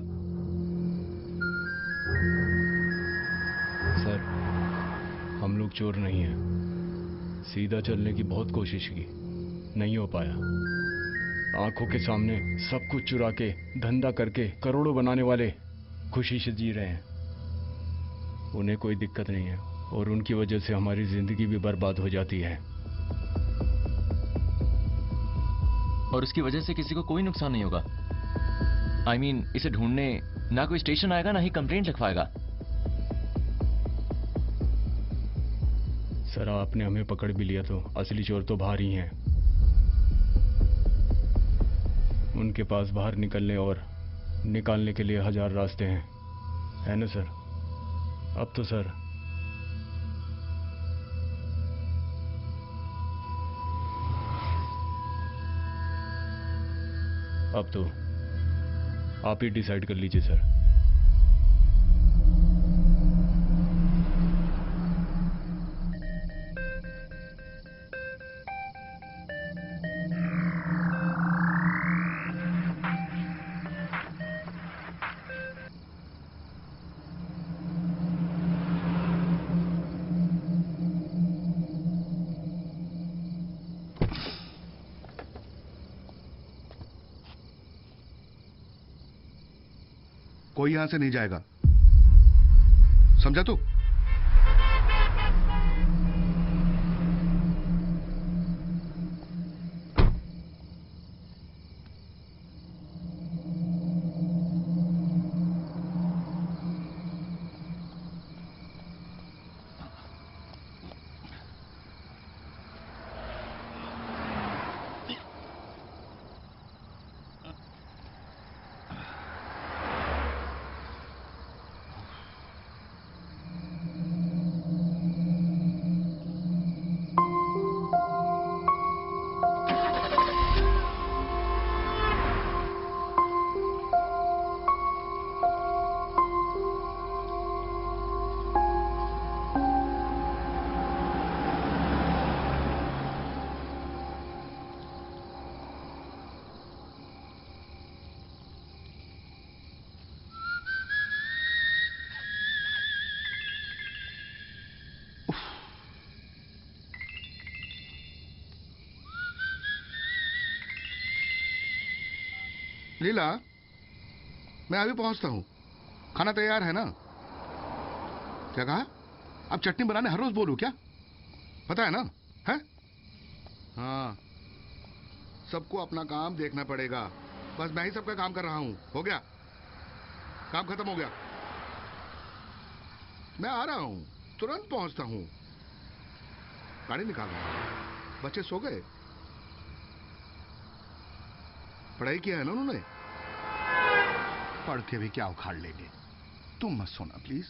सर, हम लोग चोर नहीं हैं। सीधा चलने की बहुत कोशिश की, नहीं हो पाया। आंखों के सामने सब कुछ चुरा के धंधा करके करोड़ों बनाने वाले खुशी से जी रहे हैं। उन्हें कोई दिक्कत नहीं है और उनकी वजह से हमारी जिंदगी भी बर्बाद हो जाती है। और उसकी वजह से किसी को कोई नुकसान नहीं होगा। I mean, इसे ढूंढने ना कोई स्टेशन आएगा, ना ही कंप्लेंट लिखवाएगा। सर, आपने हमें पकड़ भी लिया तो असली चोर तो बाहर ही हैं। उनके पास बाहर निकलने और निकालने के लिए 1000 रास्ते हैं, है ना सर? अब तो सर आप ही डिसाइड कर लीजिए सर। कोई यहां से नहीं जाएगा, समझा तू? लीला, मैं अभी पहुंचता हूं। खाना तैयार है ना? क्या कहा? अब चटनी बनाने हर रोज बोलूं क्या? पता है ना? है? हाँ, सबको अपना काम देखना पड़ेगा। बस मैं ही सबका काम कर रहा हूं। हो गया? काम खत्म हो गया। मैं आ रहा हूं, तुरंत पहुंचता हूं। गाड़ी निकाल रहा हूं। बच्चे सो गए? पढ़ाई किया है ना उन्होंने? पढ़ के भी क्या उखाड़ लेंगे? तुम मत सोना प्लीज।